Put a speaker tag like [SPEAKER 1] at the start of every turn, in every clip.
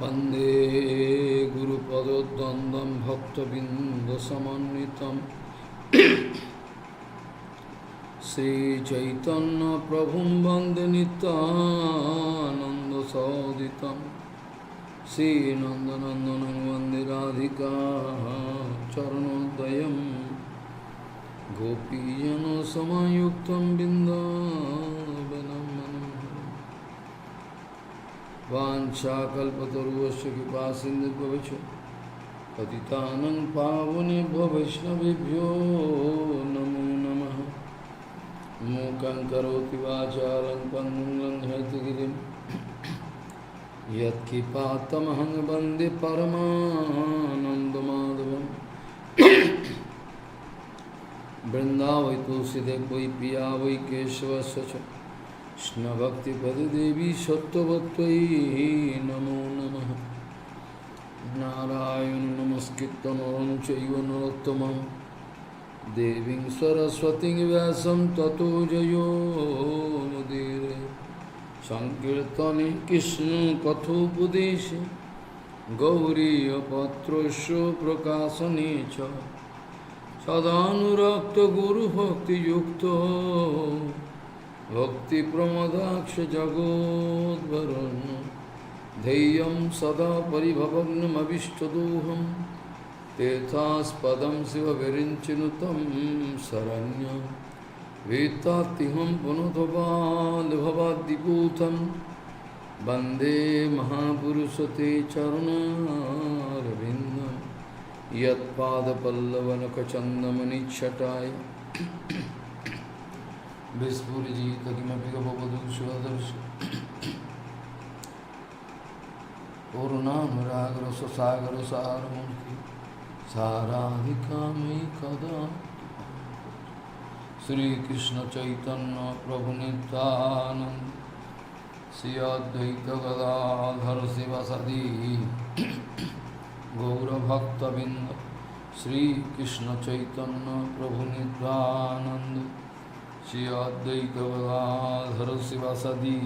[SPEAKER 1] वंदे गुरुपदद्वन्द्वं भक्तबिंदसमन्वितं श्रीचैतन्यप्रभुं वन्दे नित्यानन्दसहोदितं श्रीनन्दनन्दनं वन्दे राधिका चरणोदयं गोपीजनसमायुक्तं बिन्दावनं वाञ्छाकल्पतरुश्च कृपासिन्धुभ्यो पतितानं पावनेभ्यो वैष्णवेभ्यो नमो नमः। मूकं करोति वाचालं पङ्गुं लङ्घयति यत्किपातमहं वन्दे परमानन्दमाधवं। वृन्दावै तुलसीदेव वै पिया वै केशवस्य च कृष्ण भक्ति पदे देवी सत्ववत्त्वयि नमो नमः। नारायण नमस्कृत्य नरं चैव नरोत्तमं देवीं सरस्वतीं व्यासं ततो जयो मुदीरये। संकीर्तने कृष्ण कथोपदेशे गौरीयपत्रस्य प्रकाशने च सदानुरक्त गुरुभक्तियुक्तो भक्तिप्रमदाक्ष जगोद्वरुण्य ध्येयं सदा परिभवग्नमभिष्टदोहं तीर्थास्पदं शिवविरिञ्चिनुतं शरण्यं भीतात्तिहं पुनः वन्दे महापुरुषते चरणारविन्दं यत्पादपल्लवनखचन्दमनिच्छटाय विस्फुरिजित किमपि गपवधूष्वदर्श पूर्णानुरागरससागरसारमूर्ति साराधिकामयि कदा। श्रीकृष्ण चैतन्य प्रभु नित्यानंद श्री अद्वैत गदाधर शिवसदि गौरभक्तबिंद। श्रीकृष्ण चैतन्य प्रभु नित्यानंद श्री अद्वैत गदाधर शिवसदि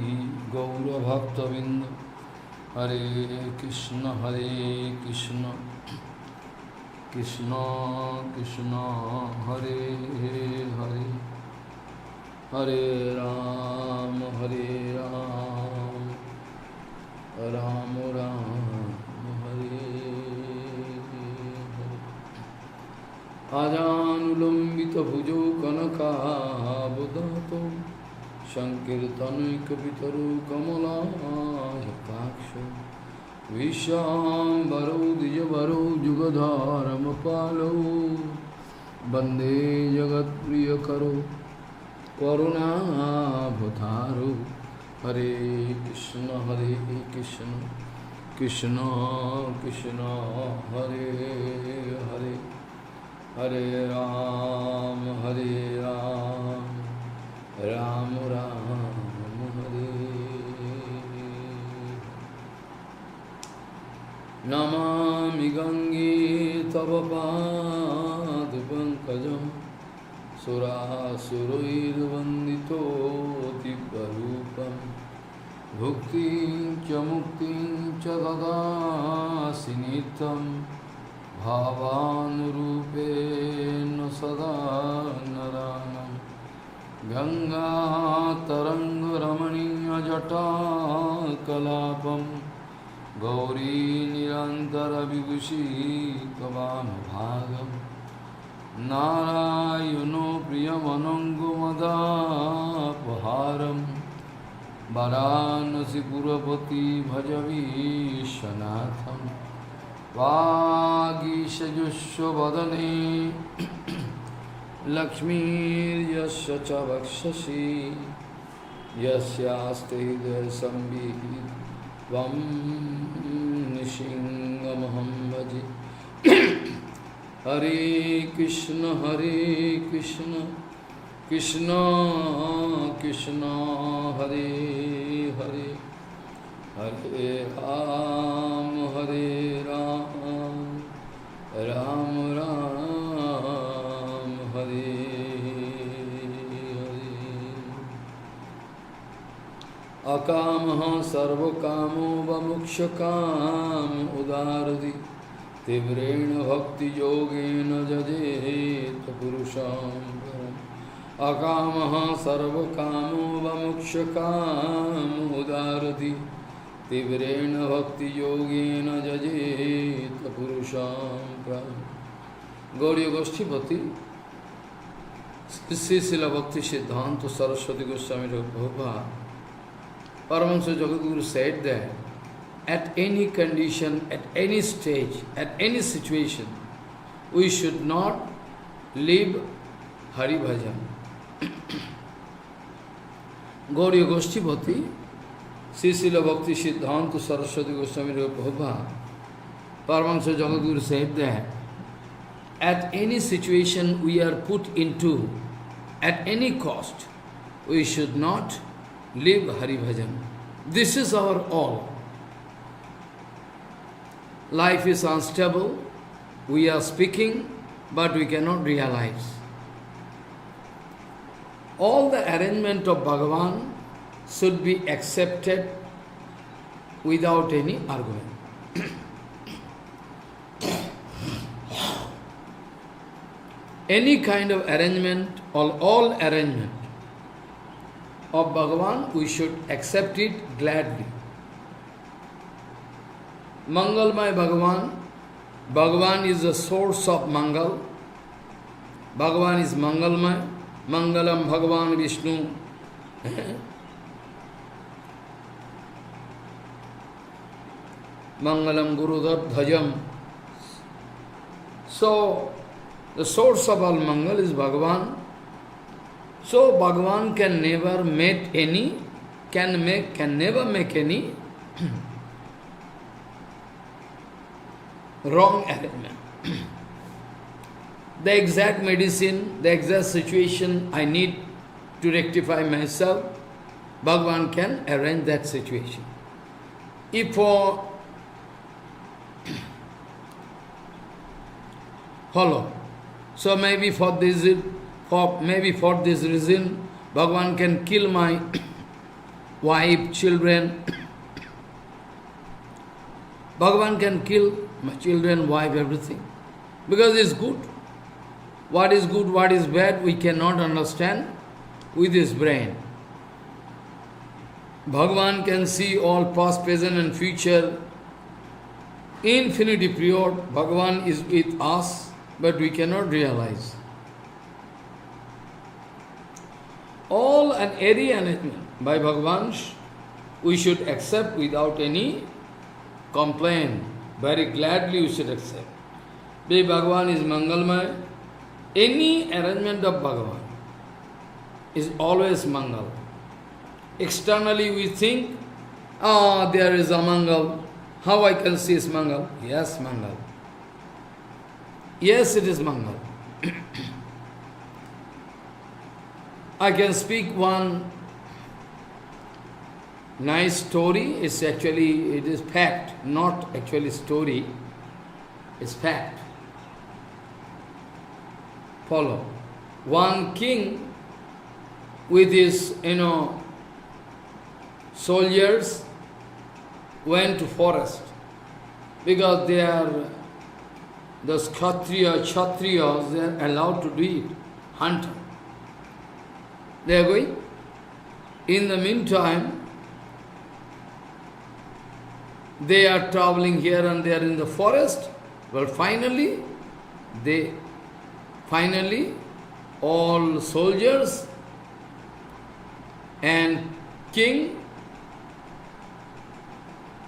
[SPEAKER 1] गौरभक्तबिंद। हरे कृष्ण कृष्ण कृष्ण हरे हरे हरे राम राम राम हरे हरे। आजानुलंबितभुजौ कनकावदातो संकीर्तनैकपितरो कमलायताक्षो विश्वाम्बरो द्विजवरो जुगधर्मपालो वन्दे जगत्प्रियकरो करुणाभतारो। हरे कृष्ण कृष्ण कृष्ण हरे हरे हरे राम राम राम हरे। नमामि गंगे तव पादपङ्कजं सुरासुरैर्वन्दितो दिव्यरूपं भुक्तिं च मुक्तिं च ददासि नित्यं भावानुरूपेण सदा नरानं। गङ्गातरङ्गरमणीयजटाकलापं गौरी निरन्तरविभूषी त्वमभागं। नारायणो प्रियमनङ्गमदापहारं वाराणसीपुरपति भजवीशनाथं। वागीशजुष्वदने लक्ष्मीर्यस्य च वक्षसि यस्यास्ते हृदयसंवित् त्वं निशिङ्गमहं भजे। हरे Krishna Krishna Krishna Hare Hare Hare Ram Ram Ram Hare Hare. akamaha sarvakamo vamukshakam udaradi tivrena bhakti yogena jajeta purusham param. Akamaha sarvakamo vamukshakam udaradi tivrena bhakti yogena jajeta purusham param. Gauriya Goshtipati, Srila Bhakti Siddhanta Saraswati Goswami Prabhupada, Paramahansa Jagadguru said that at any condition, at any stage, at any situation, we should not leave Hari Bhajan. Gauriya Goshtipati, Srila Bhakti Siddhanta Saraswati Goswami Prabhupada, Paramahansa Jagadguru said that at any situation we are put into, at any cost, we should not leave Hari Bhajan. This is our all. Life is unstable, we are speaking, but we cannot realize. All the arrangement of Bhagavan should be accepted without any argument. Any kind of arrangement or all arrangement of Bhagavan, we should accept it gladly. Mangalmay Bhagavan, Bhagavan is the source of Mangal. Bhagavan is Mangalmay, Mangalam Bhagavan Vishnu. Mangalam Gurudhat Dhajam. So, the source of all Mangal is Bhagavan. So Bhagavan can never make any, can never make any wrong arrangement. The exact medicine, the exact situation I need to rectify myself, Bhagavan can arrange that situation. If follow. So maybe for this reason, Bhagavan can kill my wife, children. Bhagavan can kill my children, wife, everything. Because it's good. What is good, what is bad, we cannot understand with his brain. Bhagavan can see all past, present and future. Infinity period, Bhagavan is with us, but we cannot realize. All and any arrangement by Bhagavan, we should accept without any complaint. Very gladly we should accept. Be Bhagavan is Mangalmay. Any arrangement of Bhagavan is always Mangal. Externally we think, there is a Mangal. How I can see is Mangal? Yes, Mangal. Yes, it is Mangal. I can speak one nice story. It is fact, not actually story. It's fact. Follow. One king with his, soldiers went to forest because they are the Kshatriyas, they are allowed to do it, hunt. They are going. In the meantime, they are traveling here and there in the forest. Well, finally, all soldiers and king,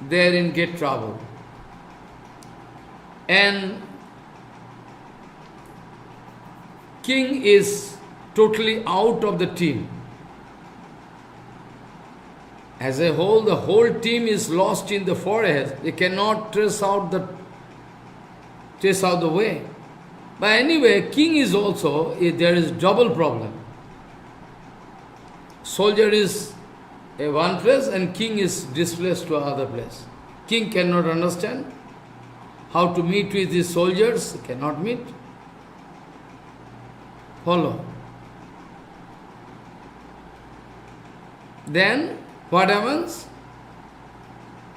[SPEAKER 1] they are in great trouble. And king is totally out of the team. As a whole, the whole team is lost in the forest. They cannot trace out the way. But anyway, king is also, there is double problem. Soldier is in one place and king is displaced to another place. King cannot understand how to meet with his soldiers, cannot meet. Follow. Then what happens?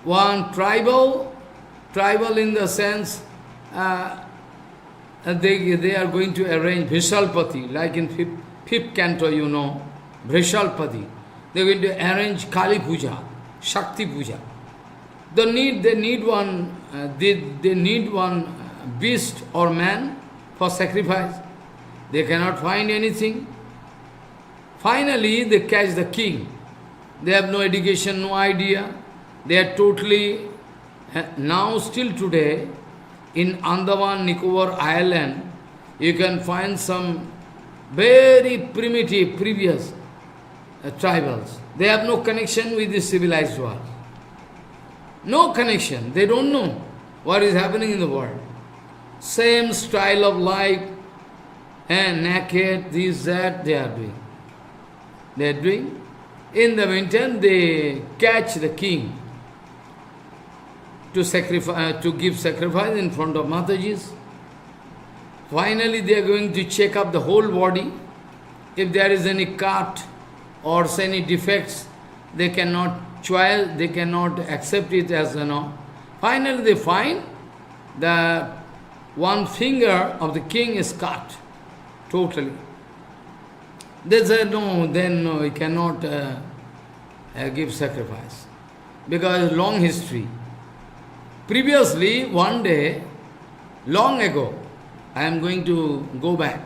[SPEAKER 1] One tribal in the sense, they are going to arrange Vishalpati, like in fifth canto, you know, Vishalpati. They are going to arrange Kali Puja, Shakti Puja. They need one beast or man for sacrifice. They cannot find anything. Finally, they catch the king. They have no education, no idea. They are totally, now still today, in Andaman Nicobar Island, you can find some very primitive, previous tribals. They have no connection with the civilized world. No connection. They don't know what is happening in the world. Same style of life, and naked, this, that, they are doing. They are doing. In the meantime, they catch the king to sacrifice, to give sacrifice in front of Mataji's. Finally, they are going to check up the whole body. If there is any cut or any defects, they cannot accept it as, Finally, they find that one finger of the king is cut, totally. They said, no, then no, we cannot give sacrifice. Because long history. Previously, one day, long ago, I am going to go back.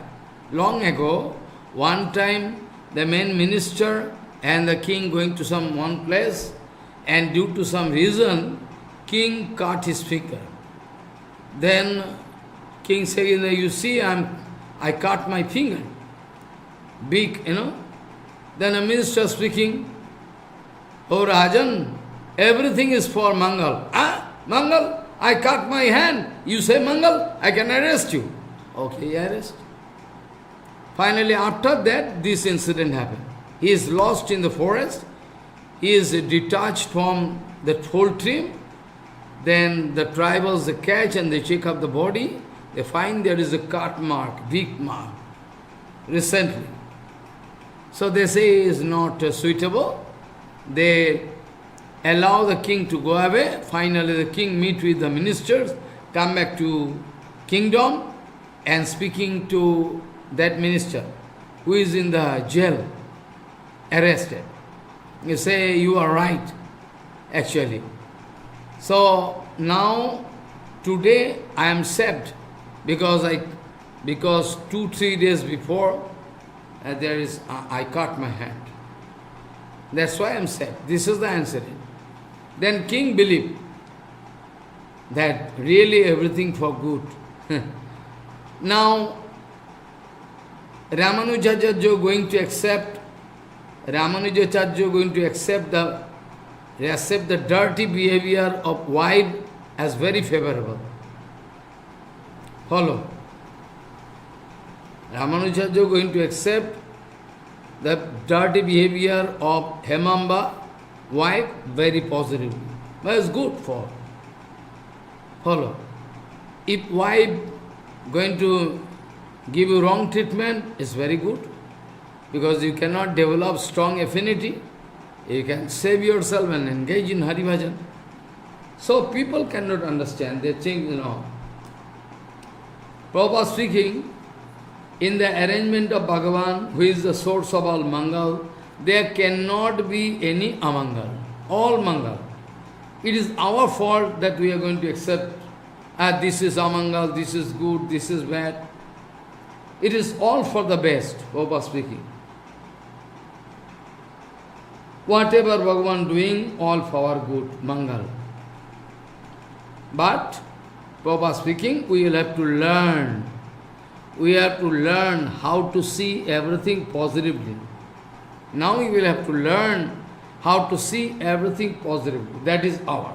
[SPEAKER 1] Long ago, one time, the main minister and the king going to some one place, and due to some reason, king cut his finger. Then king said, you see, I cut my finger. Big, Then a minister speaking, oh Rajan, everything is for Mangal. Ah, Mangal, I cut my hand. You say Mangal, I can arrest you. Okay, arrest. Finally, after that, this incident happened. He is lost in the forest. He is detached from the whole team. Then the tribals, they catch and they check up the body. They find there is a cut mark, big mark, recently. So they say is not suitable. They allow the king to go away. Finally, the king meet with the ministers, come back to kingdom, and speaking to that minister who is in the jail, arrested. You say, you are right, actually. So now, today I am saved because 2-3 days before I cut my hand. That's why I am saved. This is the answer. Then king believed that really everything for good. Now, Ramanujacharya going to accept the dirty behavior of wife as very favorable. Follow. Ramanujacharya going to accept the dirty behavior of Hemamba, wife, very positively. That is good for. Follow. If wife going to give you wrong treatment, it's very good. Because you cannot develop strong affinity. You can save yourself and engage in Hari Bhajan. So people cannot understand. They think, Prabhupada speaking, in the arrangement of Bhagavan, who is the source of all Mangal, there cannot be any Amangal. All Mangal. It is our fault that we are going to accept, this is Amangal, this is good, this is bad. It is all for the best, Prabhupada speaking. Whatever Bhagavan doing, all for our good, Mangal. But, Prabhupada speaking, we will have to learn. We have to learn how to see everything positively. Now we will have to learn how to see everything positively. That is our.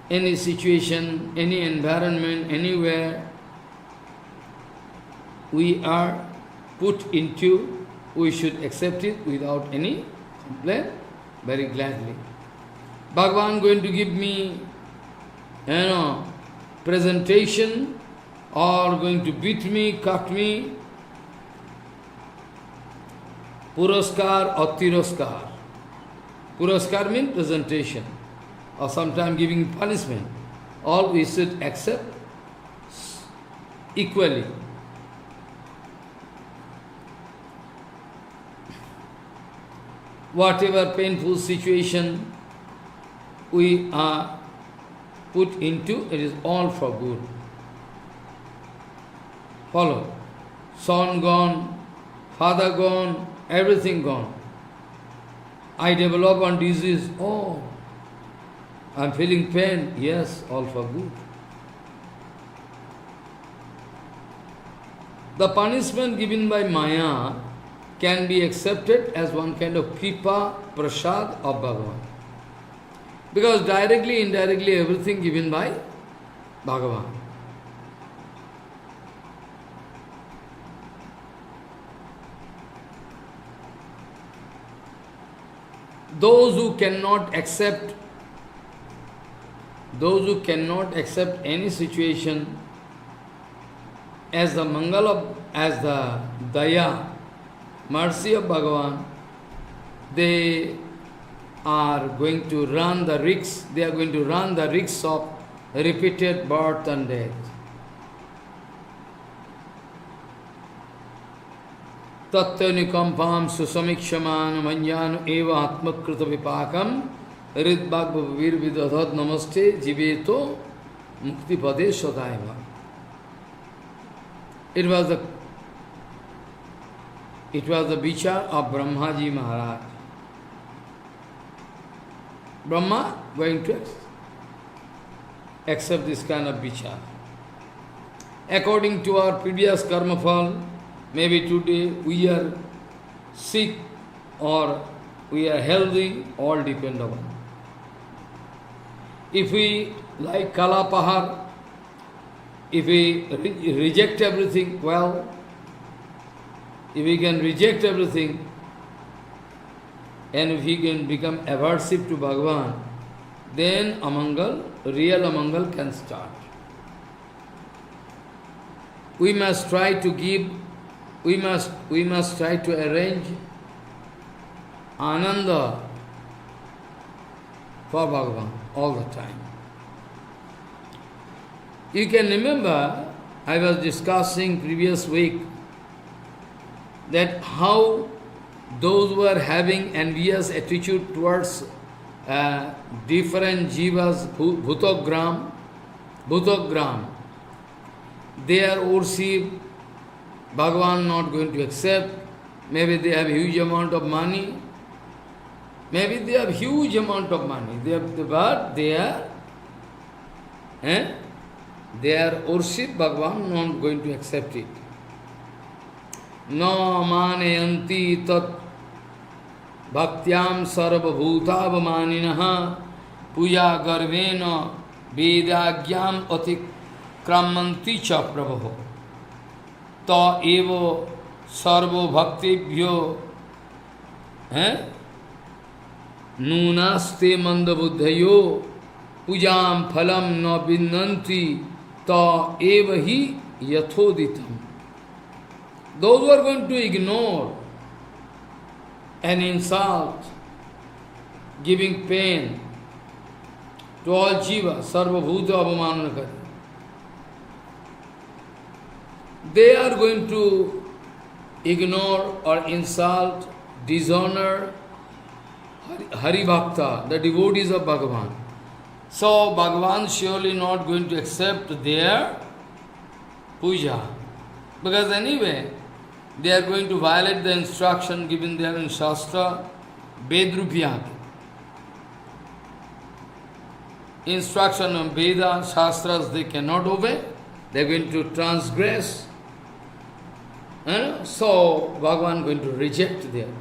[SPEAKER 1] Any situation, any environment, anywhere we are put into, we should accept it without any complaint, very gladly. Bhagavan going to give me, presentation, or going to beat me, cut me, Puraskar or Tiroskar. Puraskar means presentation, or sometimes giving punishment. All we should accept equally. Whatever painful situation we are put into, it is all for good. Follow. Son gone, father gone, everything gone. I develop one disease, oh, I am feeling pain, yes, all for good. The punishment given by Maya can be accepted as one kind of kripa, prasad of Bhagavan. Because directly, indirectly, everything given by Bhagavan. Those who cannot accept any situation as the mangala, as the daya, mercy of Bhagavan, they are going to run the risks, of repeated birth and death. Tattvanikampam susamikshaman manjanu eva atmakrita vipakam ridbhagva virvidadhat namaste jiveto muktipade sadaiva. It was the vichar of Brahmaji Maharaj. Brahma going to accept this kind of vichar. According to our previous karma fall, maybe today we are sick or we are healthy, all depend upon. If we like Kalapahar, if we reject everything, well, if we can reject everything, and if he can become aversive to Bhagavan, then amangal, real amangal can start. We must try to give, we must try to arrange ananda for Bhagavan all the time. You can remember, I was discussing previous week that how those who are having envious attitude towards different jivas, bhutogram, they are worship, Bhagavan not going to accept, maybe they have huge amount of money, but they are worship, Bhagavan not going to accept it. No manayanti tat bhaktyam sarvabhutavmaninaha puya garvena vedagyam atikramanti cha prabho ta evo sarvo bhaktibhyo nunaste mandabuddhayo pujam phalam na binnanti ta eva hi yathoditam. Those who are going to ignore and insult, giving pain to all jiva, sarva bhuta avamanakari, they are going to ignore or insult, dishonor Harikatha, the devotees of Bhagavan. So Bhagavan surely not going to accept their puja. Because anyway, they are going to violate the instruction given there in Shastra, Vedrupyat. Instruction of Veda, Shastras, they cannot obey. They are going to transgress. So, Bhagavan going to reject them.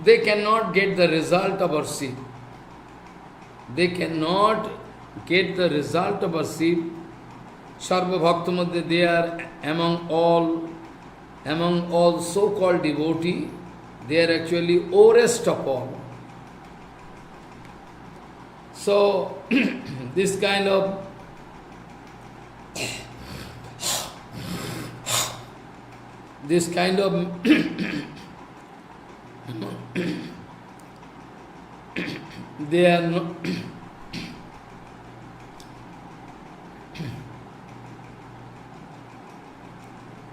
[SPEAKER 1] They cannot get the result of worship. They cannot get the result of worship. Sarva Bhakta Madhya, they are among all so-called devotees, they are actually poorest of all. So, this kind of this kind of they are not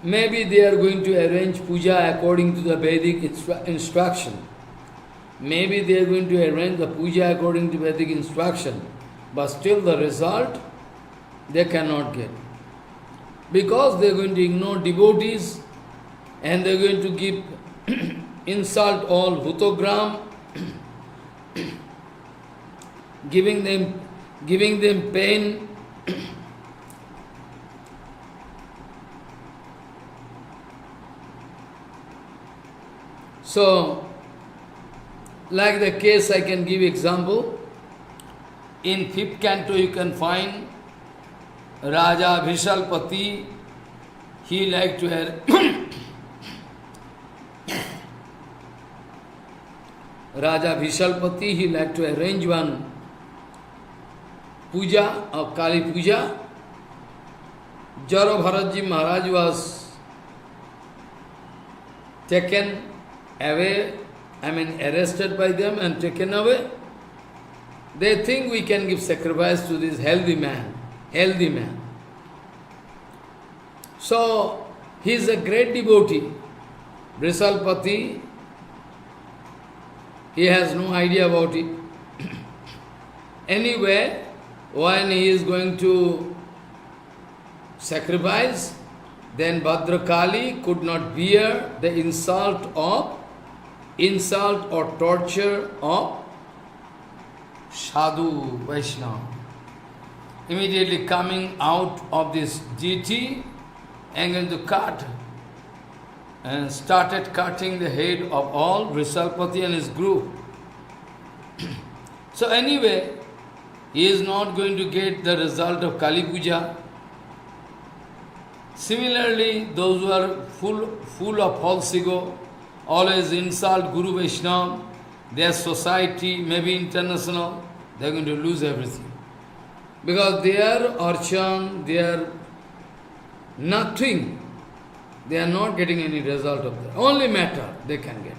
[SPEAKER 1] maybe they are going to arrange puja according to the Vedic instruction. Maybe they are going to arrange the puja according to Vedic instruction, but still the result they cannot get. Because they are going to ignore devotees and they are going to give insult all Bhutogram, giving them pain. So, like the case, I can give example. In 5th canto you can find Raja Vishalpati, he liked to have Raja Vishalpati, he liked to arrange one puja of Kali Puja. Jaro Bharatji Maharaj was taken away, arrested by them and taken away. They think we can give sacrifice to this healthy man. So, he is a great devotee. Vrisalpati, he has no idea about it. Anyway, when he is going to sacrifice, then Bhadrakali could not bear the insult or torture of Sadhu Vaishnava. Immediately coming out of this deity and going to cut and started cutting the head of all Vrisalpati and his group. So anyway, he is not going to get the result of Kali Puja. Similarly, those who are full of false ego, always insult Guru Vaishnava, their society, maybe international, they are going to lose everything. Because their archan, their nothing, they are not getting any result of that. Only matter they can get.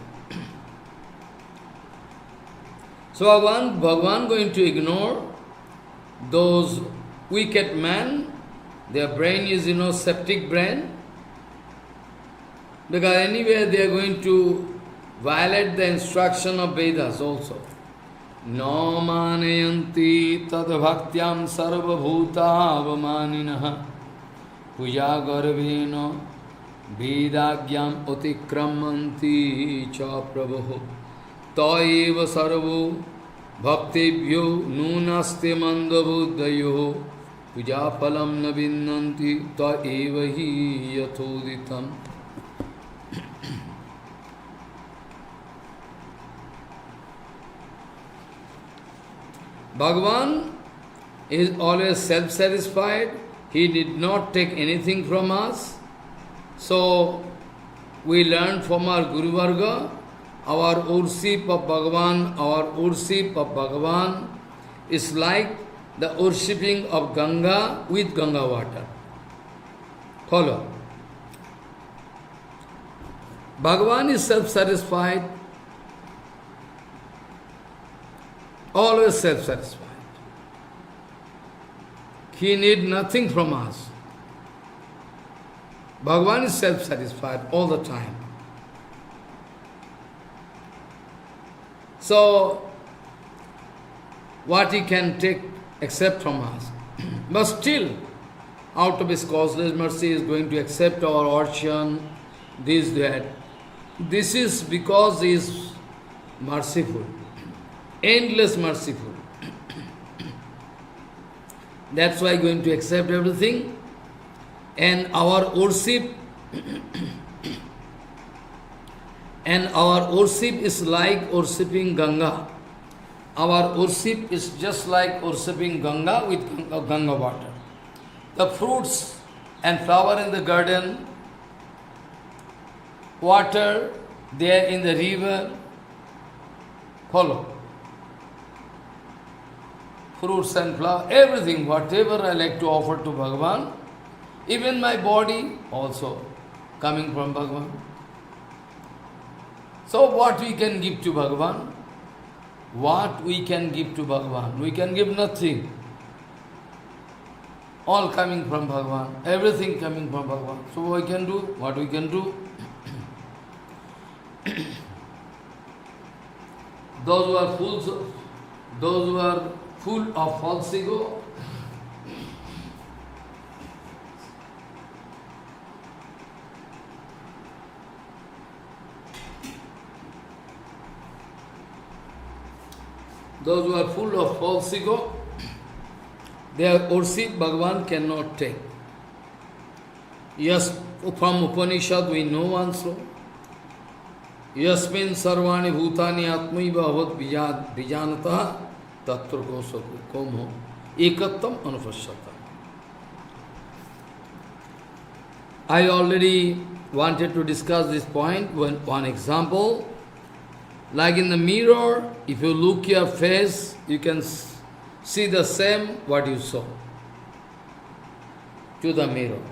[SPEAKER 1] So Bhagavan going to ignore those wicked men. Their brain is, septic brain. Because anyway they are going to violate the instruction of Vedas also. No manayanti tad bhaktyam sarva bhuta avamaninaha puja garvena vedagyam utikramanti cha prabhu taeva sarvo bhaktebhyo nunaste mandabuddhayo puja phalam navinnanti taeva hi yathoditam. Bhagavan is always self-satisfied. He did not take anything from us. So, we learn from our Guru Varga, our worship of Bhagavan is like the worshipping of Ganga with Ganga water. Follow. Bhagavan is self-satisfied, always self-satisfied. He needs nothing from us. Bhagavan is self-satisfied all the time. So, what he can take except from us? But still, out of his causeless mercy, he is going to accept our archan, this, that. This is because he is merciful, endless merciful. That's why going to accept everything. And our worship is like worshipping Ganga. Our worship is just like worshipping Ganga with Ganga water. The fruits and flower in the garden, water there in the river, follow. Fruits and flower, everything, whatever I like to offer to Bhagavan, even my body also. coming from Bhagavan. So what we can give to Bhagavan? What we can give to Bhagavan? We can give nothing. All coming from Bhagavan, everything coming from Bhagavan. So what we can do? What we can do? Those who are full of false ego, their worship Bhagavan cannot take. Yes, from Upanishad we know one so. Yasmin sarvani bhutani atmaiva avat vijanata tatra komo ekattam anupashyata. I already wanted to discuss this point, one example. Like in the mirror, if you look your face, you can see the same what you saw to the mirror.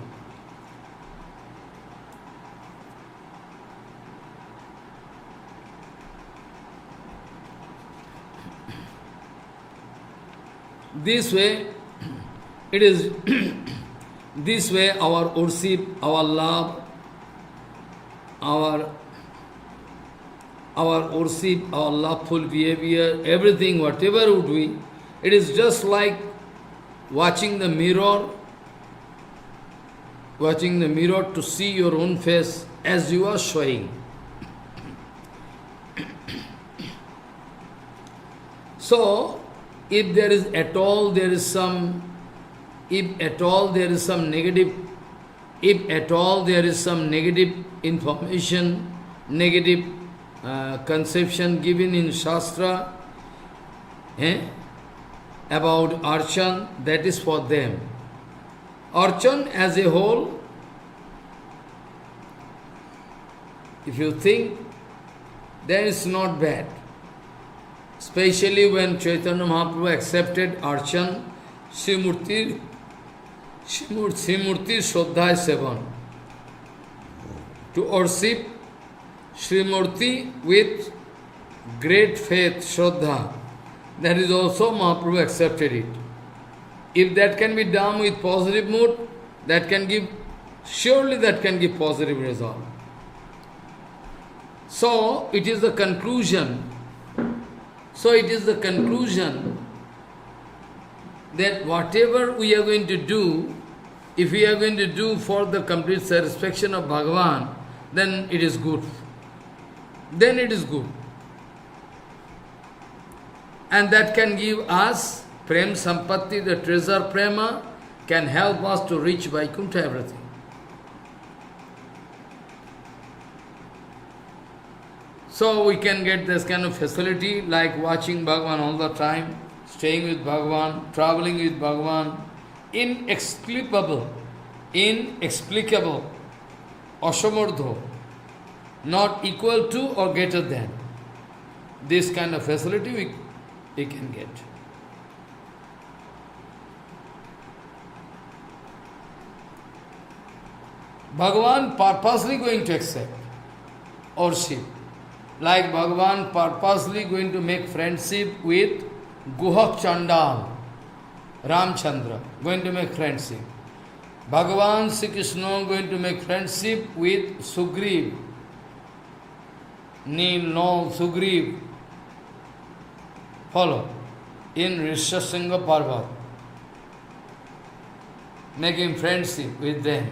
[SPEAKER 1] This way, it is this way our worship, our love, our worship, our loveful behavior, everything, whatever would be, it is just like watching the mirror to see your own face as you are showing. So, if there is some negative information, negative conception given in Shastra about Archan, that is for them. Archan as a whole, if you think, then it's not bad. Especially when Chaitanya Mahaprabhu accepted Archan, Srimurti Shraddha Sevan. To worship Srimurti with great faith, Shraddha, that is also Mahaprabhu accepted it. If that can be done with positive mood, surely that can give positive result. So, it is the conclusion that whatever we are going to do, if we are going to do for the complete satisfaction of Bhagavan, then it is good. Then it is good. And that can give us Prem Sampatti, the treasure Prema, can help us to reach Vaikuntha, everything. So we can get this kind of facility like watching Bhagavan all the time, staying with Bhagavan, traveling with Bhagavan, inexplicable, asamardho, not equal to or greater than. This kind of facility we can get. Bhagavan purposely going to accept worship. Like Bhagavan purposely going to make friendship with Guhak Chandal, Ramchandra, going to make friendship. Bhagavan Sri Krishna going to make friendship with Sugriv, Neel, Nol, Sugriv. Follow. In Rishasanga Parvat. Making friendship with them.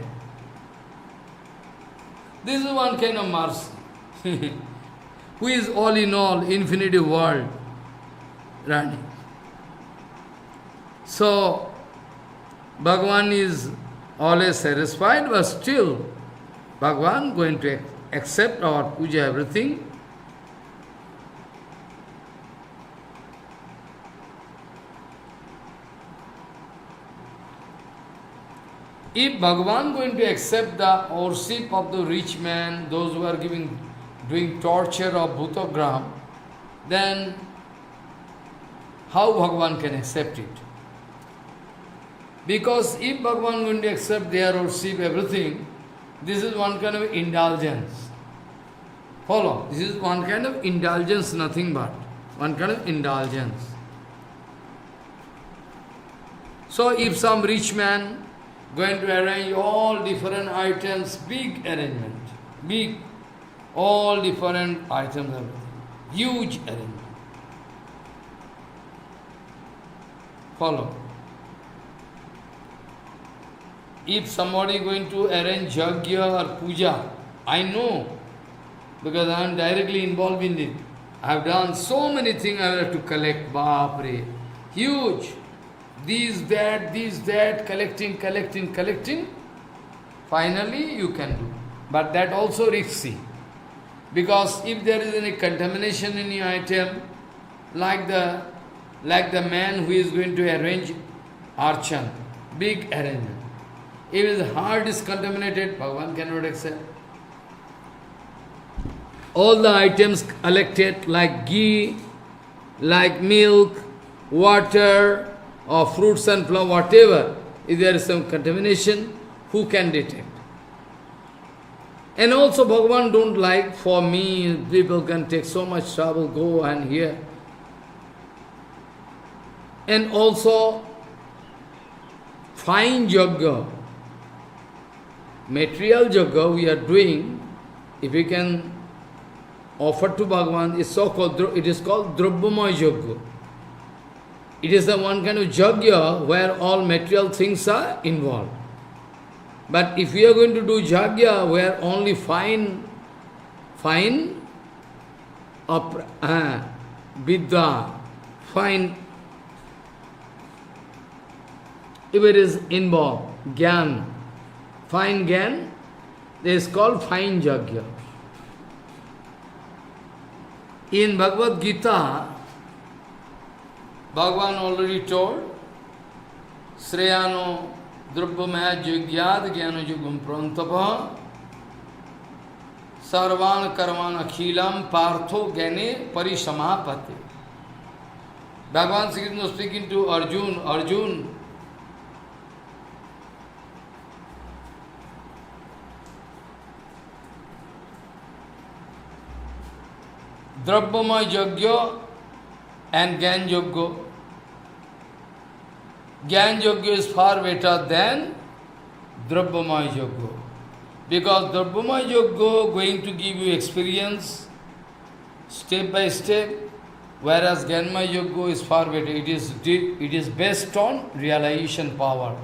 [SPEAKER 1] This is one kind of mercy. Who is all in all, infinity world running. So, Bhagavan is always satisfied, but still, Bhagavan going to accept our puja, everything. If Bhagavan going to accept the worship of the rich man, those who are doing torture of Bhutagram, then how Bhagavan can accept it? Because if Bhagavan going to accept their worship, everything, This is one kind of indulgence. Follow. This is one kind of indulgence, nothing but. One kind of indulgence. So if some rich man going to arrange all different items, big arrangement, big, all different items, everything, huge arrangement. Follow. If somebody going to arrange yajna or puja, I know, because I am directly involved in it. I have done so many things I have to collect, Bapre, huge. These, that, collecting. Finally you can do. But that also risky. Because if there is any contamination in your item, like the man who is going to arrange archan, big arrangement. If his heart is contaminated, Bhagavan cannot accept. All the items collected like ghee, like milk, water, or fruits and flour, whatever, if there is some contamination, who can detect? And also Bhagavan don't like, for me, people can take so much trouble, go and here. And also, fine yajna, material yajna we are doing, if we can offer to Bhagavan, it is called Dravyamaya yajna. It is the one kind of yajna where all material things are involved. But if we are going to do yajna where only fine vidya, fine, if it is involved, gyan, fine gyan, this is called fine yajna. In Bhagavad Gita, Bhagavan already told, Shreyano Dravyamaya Yajnad Jnana Yugam Prantapa Sarvan Karman Akhilam Partho Gane Parisamapati. Bhagavan Sri Krishna speaking to Arjun, Dravyamaya Yajna and Gyan Yajna. Gyan Yajna is far better than Dravyamaya Yajna. Because Dravyamaya Yajna going to give you experience step by step, whereas Gyanmaya Yajna is far better. It is based on realization power.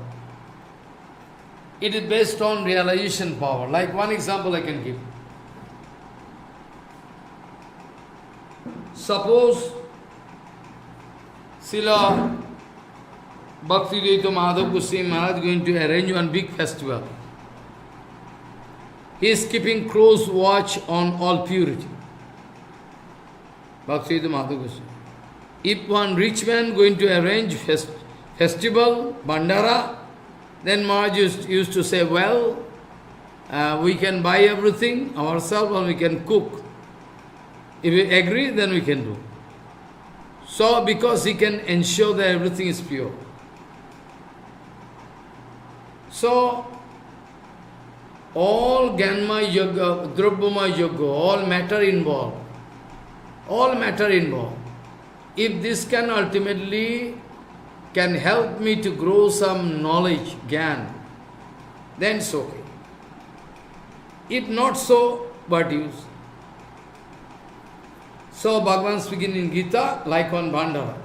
[SPEAKER 1] It is based on realization power. Like one example I can give. Suppose Srila Bhaktivedanta Madhav Goswami Maharaj going to arrange one big festival. He is keeping close watch on all purity. Bhaktivedanta Madhav Goswami. If one rich man going to arrange festival, bandara, then Maharaj used to say, well, we can buy everything ourselves and we can cook. If we agree, then we can do. So, because he can ensure that everything is pure. So, all Gyanmaya Yajna, Dravyamaya Yajna, all matter involved. If this can ultimately can help me to grow some knowledge, Gyan, then it's okay. If not so, what use? So Bhagavan speaking in Gita, like on Bandara.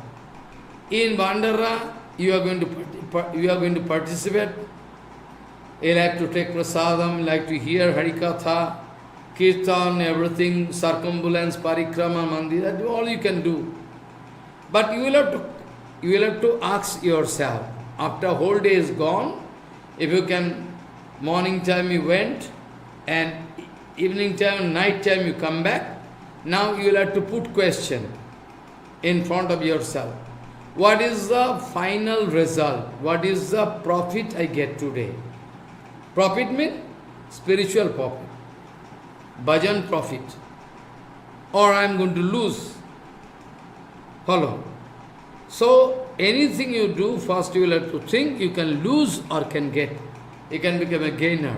[SPEAKER 1] In Bandara, you are going to participate. You like to take prasadam, you like to hear Harikatha, Kirtan, everything, circumambulance, parikrama, mandir, all you can do. But you will have to ask yourself, after whole day is gone, if you can, morning time you went, and evening time, night time you come back, now you will have to put question in front of yourself. What is the final result? What is the profit I get today? Profit means spiritual profit, bhajan profit. Or I am going to lose. Follow. So, anything you do, first you will have to think you can lose or can get. You can become a gainer.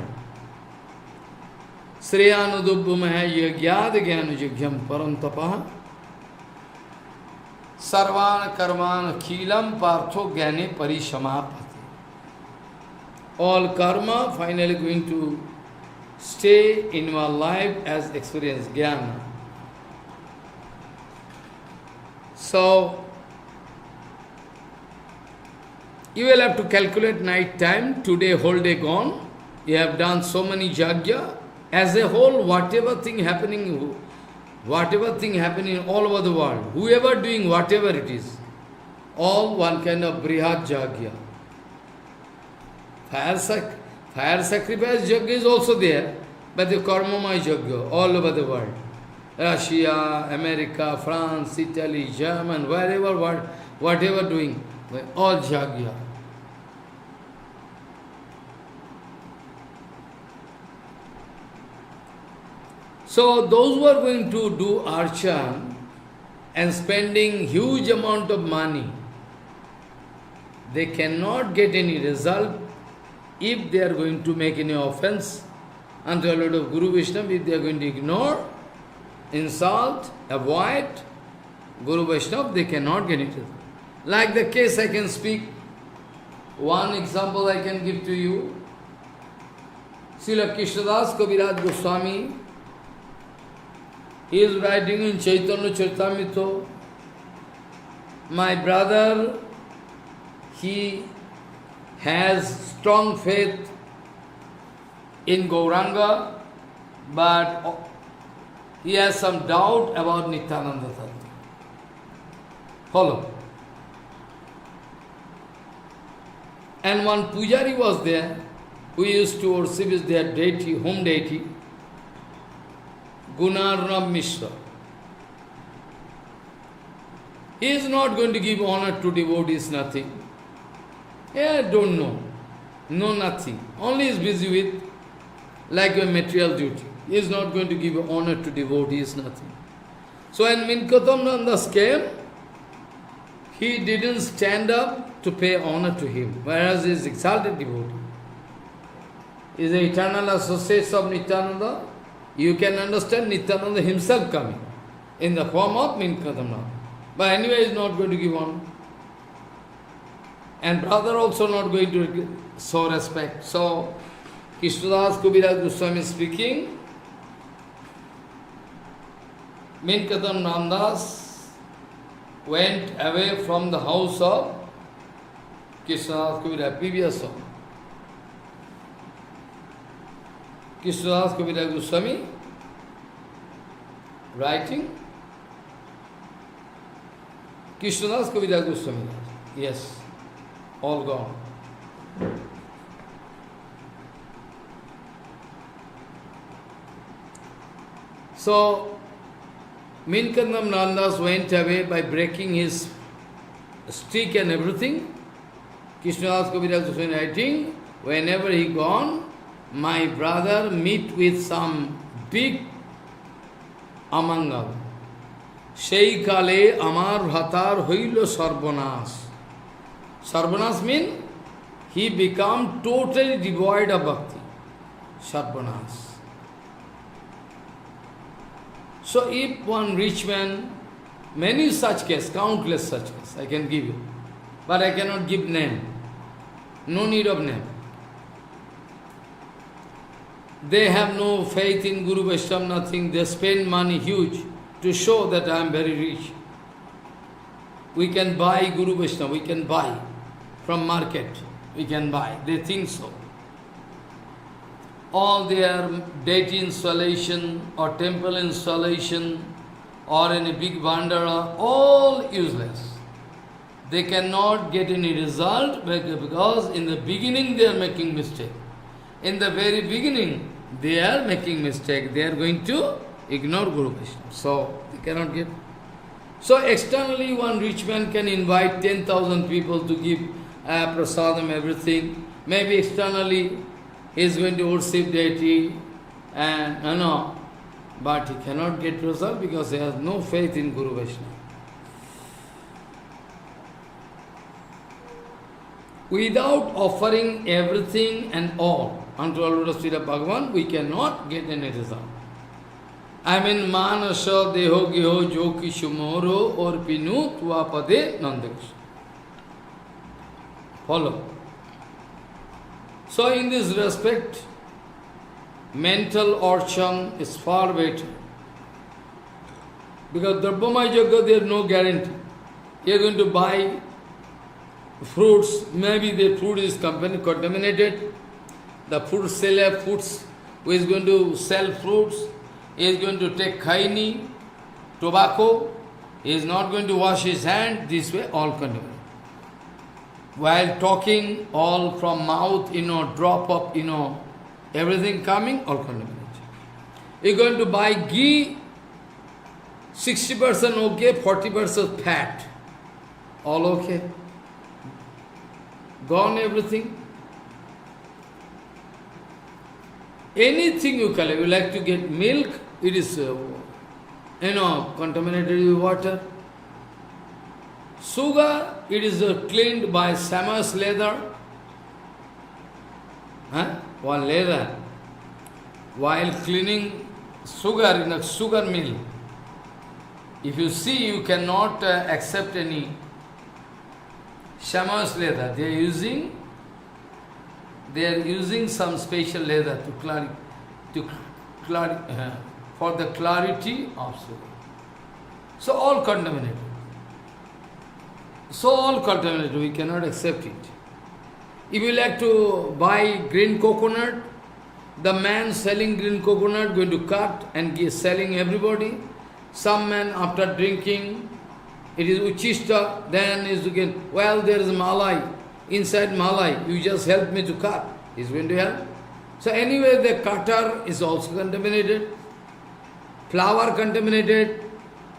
[SPEAKER 1] Sreyanudubhumaya yagyad jnanajugyam parantapaha sarvana karmana khilam partho jnane parishamapati. All karma finally going to stay in your life as experience, jnana. So, you will have to calculate night time, today whole day gone. You have done so many jagya. As a whole, whatever thing happening all over the world, whoever doing whatever it is, all one kind of Brihad jagya. Fire sacrifice jagya is also there, but the karmamaya jagya all over the world. Russia, America, France, Italy, German, wherever, whatever doing, all jagya. So those who are going to do archan and spending huge amount of money, they cannot get any result if they are going to make any offense unto the Lord of Guru Vaishnava, if they are going to ignore, insult, avoid Guru Vaishnava, they cannot get it. Like the case I can speak, one example I can give to you. Srila Krishnadas Kaviraj Goswami, he is writing in Chaitanya Charitamrita, my brother, he has strong faith in Gauranga, but he has some doubt about Nityananda Tattva. Follow. And one pujari was there, who used to worship their deity, home deity, Gunarnam Mishra. He is not going to give honor to devotees, nothing. Yeah, don't know. No, nothing. Only is busy with like a material duty. He is not going to give honor to devotees, nothing. So when Minkatamnandas came, he didn't stand up to pay honor to him, whereas he is exalted devotee. He is the eternal associates of Nityananda. You can understand Nityananda himself coming in the form of Minkatamnanda. But anyway, he is not going to give honor. And brother also not going to show respect. So, Krishnadas Kaviraj Goswami speaking, Minkatamnandas went away from the house of Krishnadas Kaviraj, previous song. Krishnadas Kaviraj Goswami writing. Krishnadas Kaviraj Goswami, yes, all gone. So, Minkatamnandas went away by breaking his stick and everything. Krishnadas Kaviraj Goswami writing, whenever he gone, my brother meet with some big amangal. Sei kale amar bhatar hoilo sarvanas. Sarvanas means he become totally devoid of bhakti. Sarvanas. So if one rich man, many such cases, countless such cases, I can give you, but I cannot give name. No need of name. They have no faith in Guru Vaishnava, nothing. They spend money huge to show that I am very rich. We can buy Guru Vaishnava, we can buy from market, we can buy. They think so. All their deity installation or temple installation or any big bandara, all useless. They cannot get any result because in the beginning they are making mistake. In the very beginning, they are making mistake. They are going to ignore Guru Vaishnava. So, they cannot get. So, externally, one rich man can invite 10,000 people to give prasadam, everything. Maybe externally, he is going to worship deity and, but he cannot get result because he has no faith in Guru Vaishnava. Without offering everything and all, unto the lotus feet of Bhagavan, we cannot get any result. I mean, manasa deho geho joki sumoro or pinu tuapade nandakish. Follow. So in this respect, mental archon is far better. Because Darbhamaya Yajna, there is no guarantee. You are going to buy fruits, maybe the fruit is contaminated. The fruit seller, who is going to sell fruits, is going to take khaini, tobacco, he is not going to wash his hand, this way all contaminated. While talking, all from mouth, drop of, everything coming, all contaminated. You are going to buy ghee, 60% okay, 40% fat, all okay. Gone everything. Anything you collect, you like to get milk, it is, contaminated with water. Sugar, it is cleaned by Samas leather. One leather. While cleaning sugar in a sugar mill, if you see, you cannot accept any Shamas leather. They are using some special leather for the clarity of sugar. So all contaminated. We cannot accept it. If you like to buy green coconut, the man selling green coconut going to cut and selling everybody. Some man after drinking, it is uchista, then is again, well, there is malai. Inside malai, you just help me to cut. He's going to help. So anyway, the cutter is also contaminated. Flower contaminated,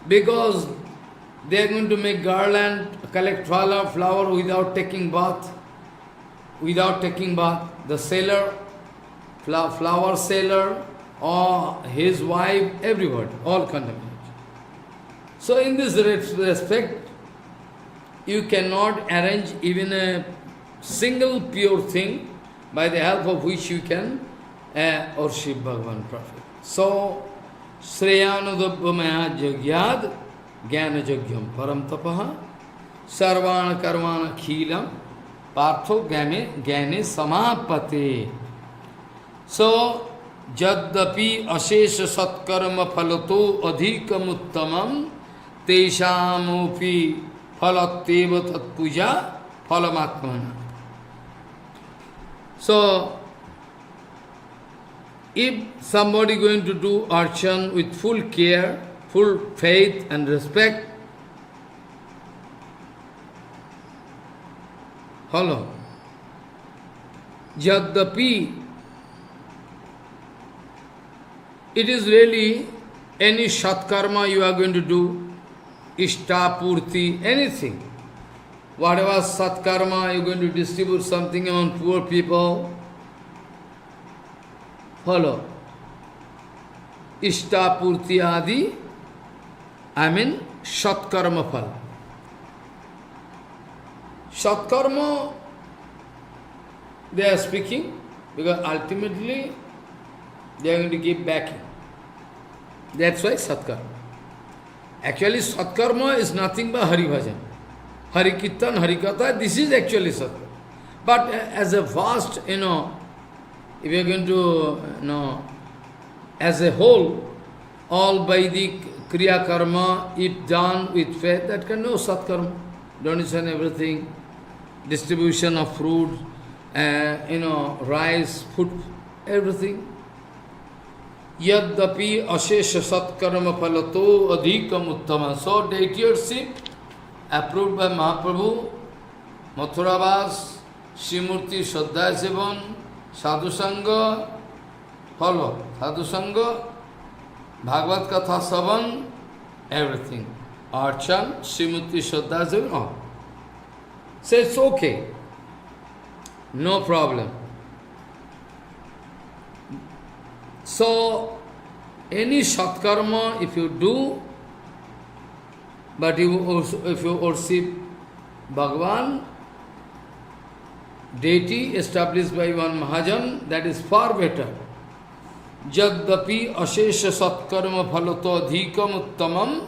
[SPEAKER 1] because they are going to make garland, collect flower without taking bath. The seller, flower seller, or his wife, everybody, all contaminated. So in this respect, you cannot arrange even a single pure thing by the help of which you can worship Bhagavan Prophet. So, Sreyanudabhamaya jagyad jnana jagyam param tapaha sarvana karmana khilam partho jnane samapate. So, jaddapi ashesha satkarma phalato adhikam uttamam teshamupi phalatteva tat puja phalamatmana. So, if somebody going to do archan with full care, full faith and respect, follow. Jaddapi, it is really any shatkarma you are going to do, ishtapurti, anything. Whatever satkarma, you are going to distribute something among poor people, follow. Ishtapurti adi, I mean shatkarma phal. Shatkarma, they are speaking, because ultimately they are going to give backing. That's why satkarma. Actually, satkarma is nothing but Hari Bhajan. Harikitha, Harikatha, this is actually satkarma. But as a vast, if you are going to, as a whole, all Vedic Kriya Karma, if done with faith, that can know satkarma. Donation, everything, distribution of fruit, rice, food, everything. Yaddapi ashesha satkarma phalato adhikam uttama. So deityship approved by Mahaprabhu, Mathuravas, Srimurti Shraddha Sevan, Sadhu Sangha, follow, Sadhu Sangha, Bhagavat Katha Savan, everything. Archan, Srimurti Shraddha Sevan, all. So it's okay, no problem. So, any satkarma, if you do, but if you worship Bhagavan, deity established by one Mahajan, that is far better. Jadapi ashesha satkarma phalato adhikam uttamam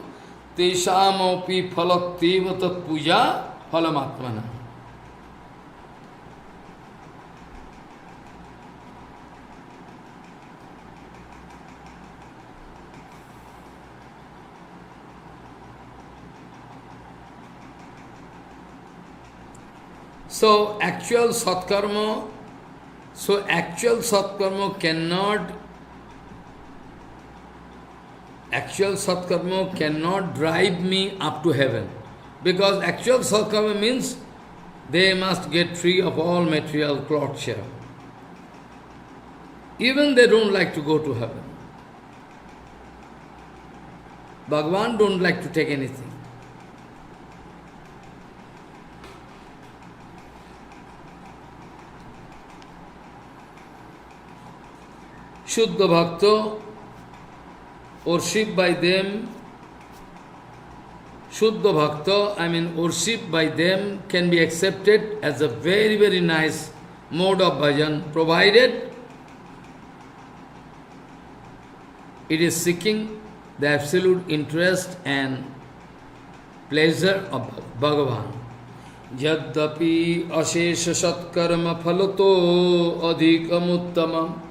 [SPEAKER 1] teshamopi phalatteva tat puja phalamatmana. So actual satkarma cannot drive me up to heaven. Because actual satkarma means they must get free of all material torture. Even they don't like to go to heaven. Bhagavan don't like to take anything. Shuddha Bhakta, worship by them, Shuddha Bhakta, worship by them can be accepted as a very, very nice mode of bhajan, provided it is seeking the absolute interest and pleasure of Bhagavan. Yaddapi ashesha satkarma phalato adhikam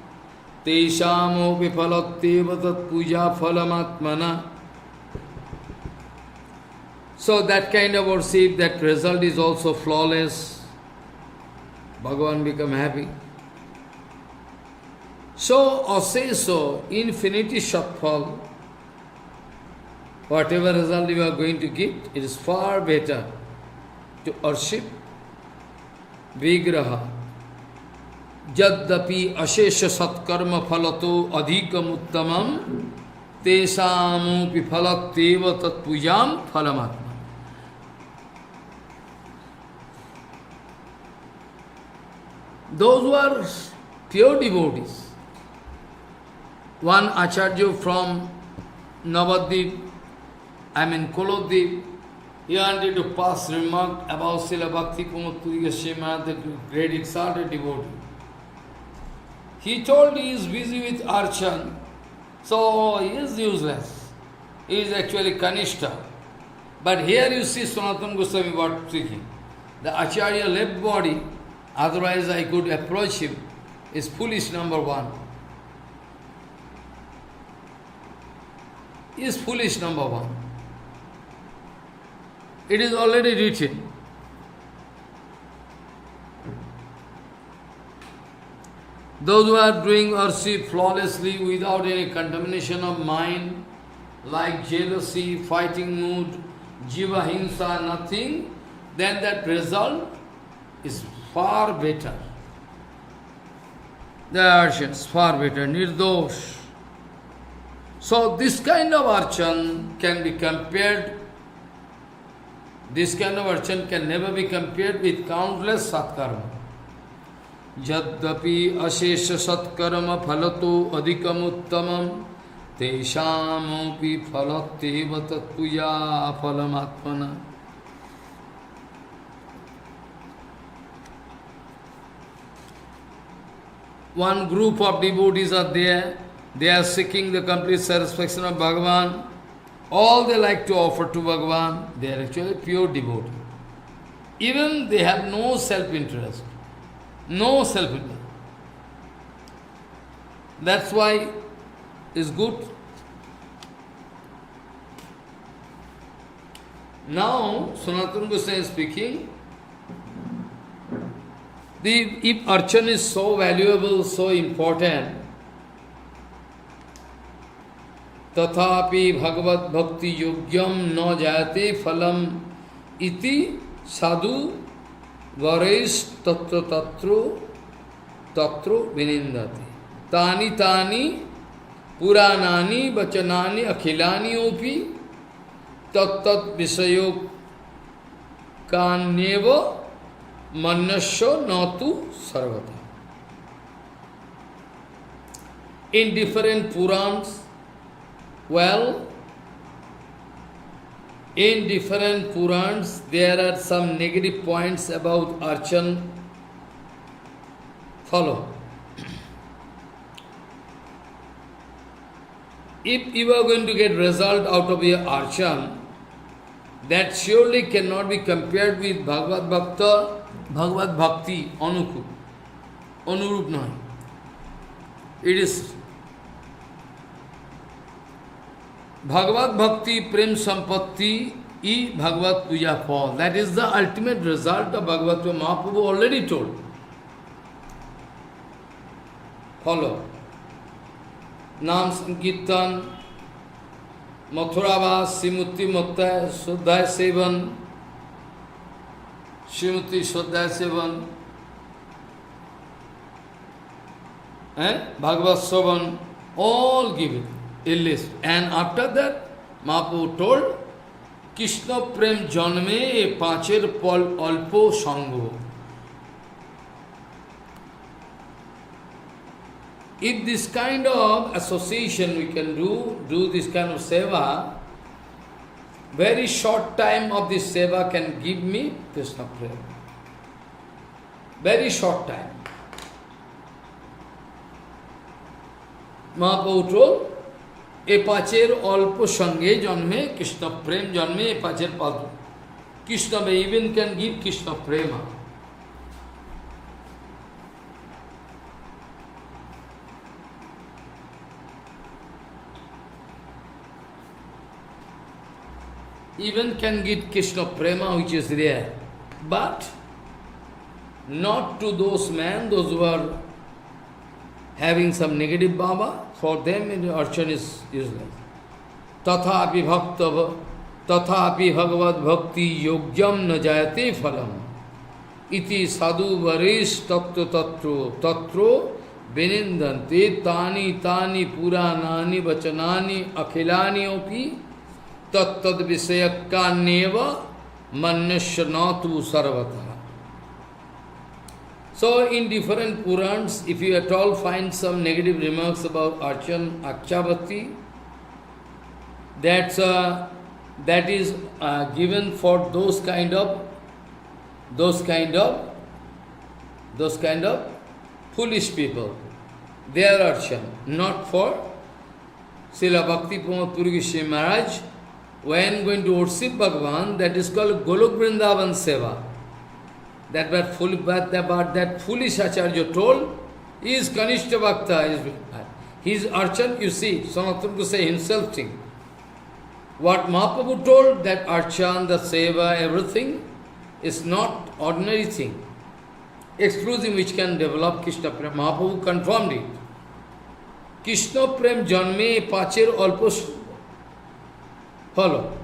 [SPEAKER 1] Teshamo vipalatteva tat puja phalamatmana. So that kind of worship, that result is also flawless. Bhagavan become happy. So, aseso, infinity shortfall, whatever result you are going to get, it is far better to worship Vigraha. Jadapi ashesha satkarma phalato adhikam uttamam tesamupi phalatteva tat pujam phalamatma. Those who are pure devotees, one Acharya from Navadvip, Kolodvip, he wanted to pass remark about Srila Bhakti Pramod Puri Goswami, the great exalted devotee. He told he is busy with Archan, so he is useless. He is actually Kanishta. But here you see Sanatana Goswami what speaking. The Acharya left body, otherwise I could approach him, is foolish number one. He is foolish number one. It is already written. Those who are doing worship flawlessly without any contamination of mind, like jealousy, fighting mood, jiva hinsa, nothing, then that result is far better. The archan is far better, nirdosh. So this kind of archan can be compared, this kind of archan can never be compared with countless satkarma. Jadapi ashesha satkarma phalato adhikam uttamam teshamopi phalatteva tat puja phalamatmana. One group of devotees are there, they are seeking the complete satisfaction of Bhagavan. All they like to offer to Bhagavan, they are actually pure devotee. Even they have no self-interest. No self-interest. That's why it's good. Now, Sanatana Goswami is speaking. If archan is so valuable, so important, tathapi bhagavat bhakti yogyam na jayate phalam iti sadhu glories tatro vinindati. Tani tani puranani vachanani akhilani opi tat visayo kanyeva Manasya natu sarvata. In different Purans, in different Purans there are some negative points about archan Follow. If you are going to get result out of your archan, that surely cannot be compared with Bhagavad Bhakta, Bhagavad Bhakti, Anuku, Anurup nahi. It is Bhagavad Bhakti Prem Sampatti I Bhagavad Puja Fall. That is the ultimate result of Bhagavad Gita. Mahaprabhu already told. Follow. Nam Sankirtan, Mathuravas, Srimati Mukta, Shuddhaya Sevan, Srimati Shuddhaya Sevan, Bhagavad Savan, all give it, a list. And after that, Mahaprabhu told, Krishna Prem Janme e Pacher Pal Alpo Sango. If this kind of association we can do this kind of seva, very short time of this seva can give me Krishna Prem. Very short time. Mahaprabhu told, e pacher alpo sange janme Krishna Prem janme e pacher palpo. Krishna may even can give Krishna Prema. Even can get Krishna Prema, which is rare. But not to those men, those who are having some negative bhava, for them archan is useless. Tathapi bhakta, tathapi bhagavad bhakti yogyam na jayate phalam. Iti sadhu varish tatto tatro benindante tani puranani vachanani akhilani opi tattad visayakkaneva manyasyanatu sarvata. So in different Purans, if you at all find some negative remarks about Archan, Akchabhakti, that is given for those kind of foolish people. Their Archan, not for Srila Bhakti Pramod Puri Goswami Maharaj. When going to worship Bhagavan, that is called Golok Vrindavan Seva. That foolish Acharya told, he is Kanishta Bhakta. His Archan, you see, Sanatana Goswami himself think. What Mahaprabhu told, that Archan, the Seva, everything, is not ordinary thing. Exclusive which can develop Krishna Prem. Mahaprabhu confirmed it. Krishna Prem Janme Pacher Alpos. Follow.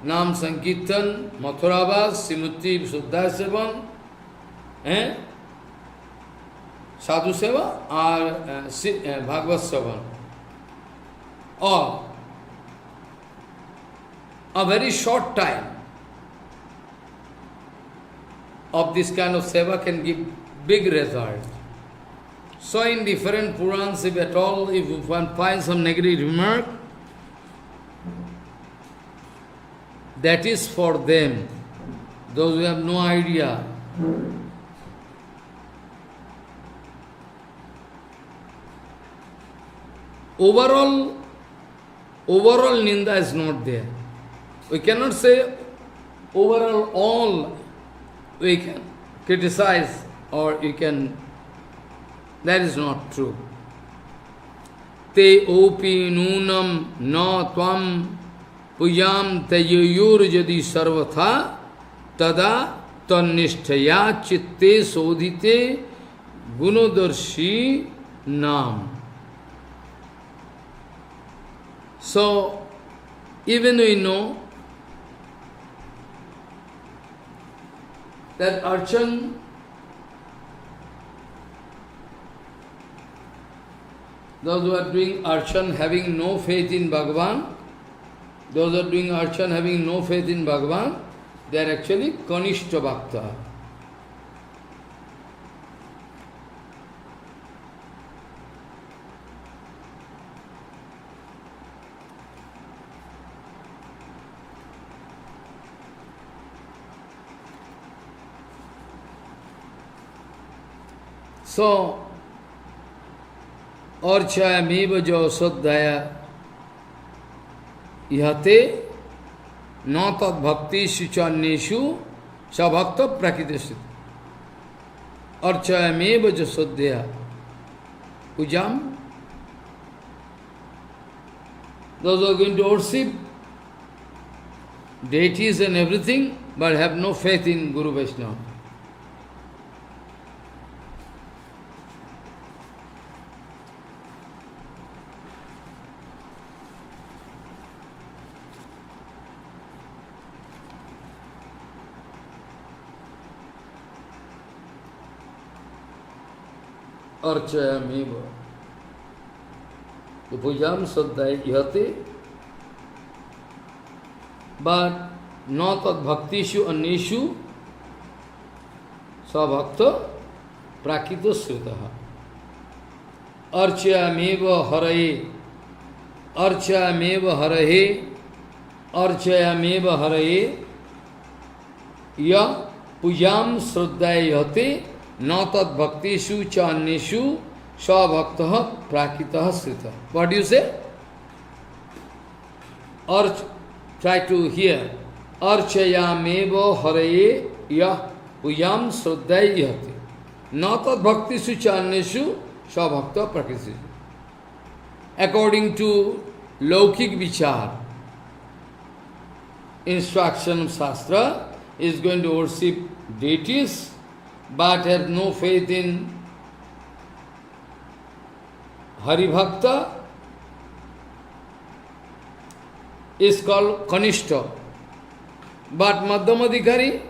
[SPEAKER 1] Nam Sankirtan, Mathuravas, Srimati Shuddhaya Sevan, Sadhu Seva or Bhagavad Sevan. Or a very short time of this kind of seva can give big result. So in different Purans, if at all, if one finds some negative remark, that is for them, those who have no idea. Overall Ninda is not there. We cannot say overall all we can criticize or you can, that is not true. Te opi nunam na tvam pujam tayayur jadi sarvatha tada tannishtaya chitte sodhite gunodarshi nam. So, even we know that Archan, those who are doing Archan having no faith in Bhagavan, those who are doing Archan having no faith in Bhagavan, they are actually Kanishta Bhakta. So, archaya meva jo saddhaya ihate na tad bhakti suchanneshu sabhakta prakiteshu. Archaya meva jo saddhaya ujam. Those who are going to worship deities and everything, but have no faith in Guru Vaishnava. Archayameva. The pujam saddhaya ihate, but not tad bhaktishu anneshu sabhakta prakita sritaha. Archayameva haraye, archayameva haraye, archayameva haraye, ya pujam saddhaya ihate, na tad bhaktishu cha anneshu sabhakta prakita srita. What do you say? Try to hear. Archayameva haraye ya uyam sraddhaya ihate. Na tad bhaktishu cha anneshu sabhakta prakita. According to Laukik vichar, instruction of Shastra is going to worship deities, but have no faith in Haribhakta, is called Kanishta. But Madhyamadhikari,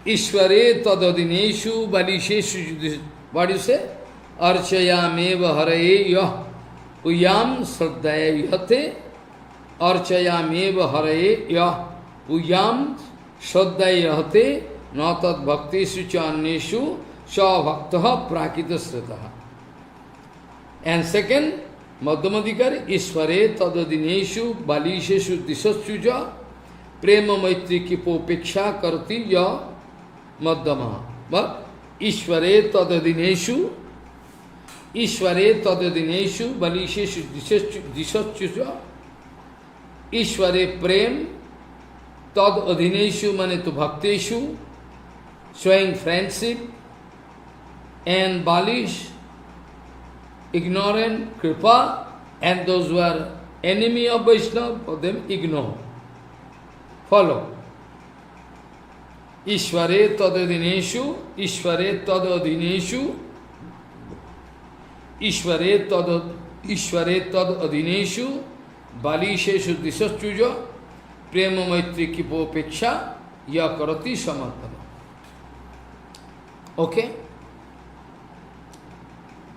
[SPEAKER 1] Ishvare tadadineshu balisheshu, what do you say? Archayameva haraye yah uyam sraddhaya yate, Archayameva haraye yah uyam sraddhaya yate, na tad bhaktishu cha anneshu sa bhaktaha prakita sritaha. And second, Madhyamadhikari, Ishvare tadadineshu balisheshu disaschuja prema maitri kipo peksha karti ya madhyama. But Ishvare tadadineshu balisheshu disaschuja Ishvare prem tadadineshu mane tu bhakteshu, showing friendship, and balish, ignorant, kripa, and those who are enemy of Vaishnava, for them ignore. Follow. Ishvare tadadineshu, Ishvare tadadineshu, Ishvare tadadineshu, balisheshu disaschuja, prema maitri kipo peksha, ya karati samartana. Okay?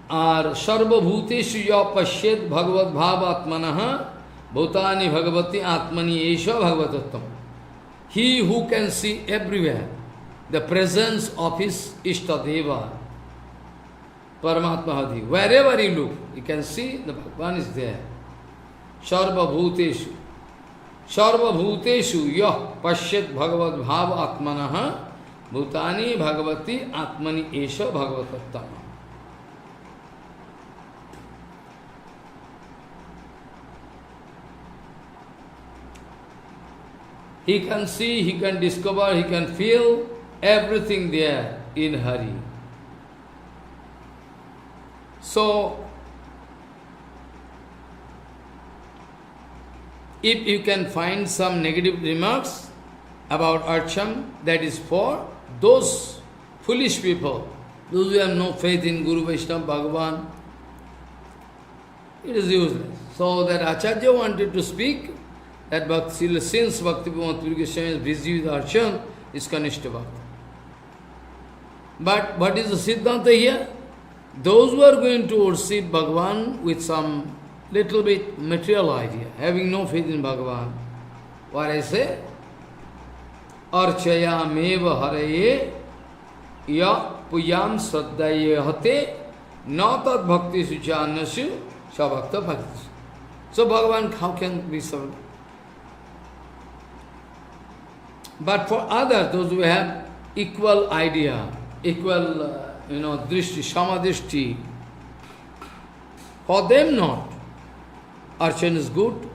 [SPEAKER 1] আর সর্বভূতেষু য পশ্যেদ ভগবত ভাবাত্মনঃ ভূতানি ভগবতি আত্মনি এষ ভগবতত্তম. He who can see everywhere the presence of his Ishtadeva, Paramatma Hadi, wherever you look, you can see the Bhagavan is there. Sarvabhuteshu, Sarvabhuteshu yah pashyat bhagavat bhava atmanah bhutani bhagavati atmani esha bhagavatattam. He can see, he can discover, he can feel everything there in Hari. So, if you can find some negative remarks about Archam, that is for those foolish people, those who have no faith in Guru Vaishnava Bhagavan, it is useless. So that Acharya wanted to speak, that since Bhakti Purga Swami is busy with Archan, is Kanishta Bhakti. But what is the Siddhanta here? Those who are going to worship Bhagavan with some little bit material idea, having no faith in Bhagavan, what I say? Archaya meva haraye ya puyam saddhaye hate na tad bhakti suchanashu sabhakta bhakti. So Bhagavan, how can be served? But for others, those who have equal idea, equal, drishti, samadrishti, For them not. Archan is good.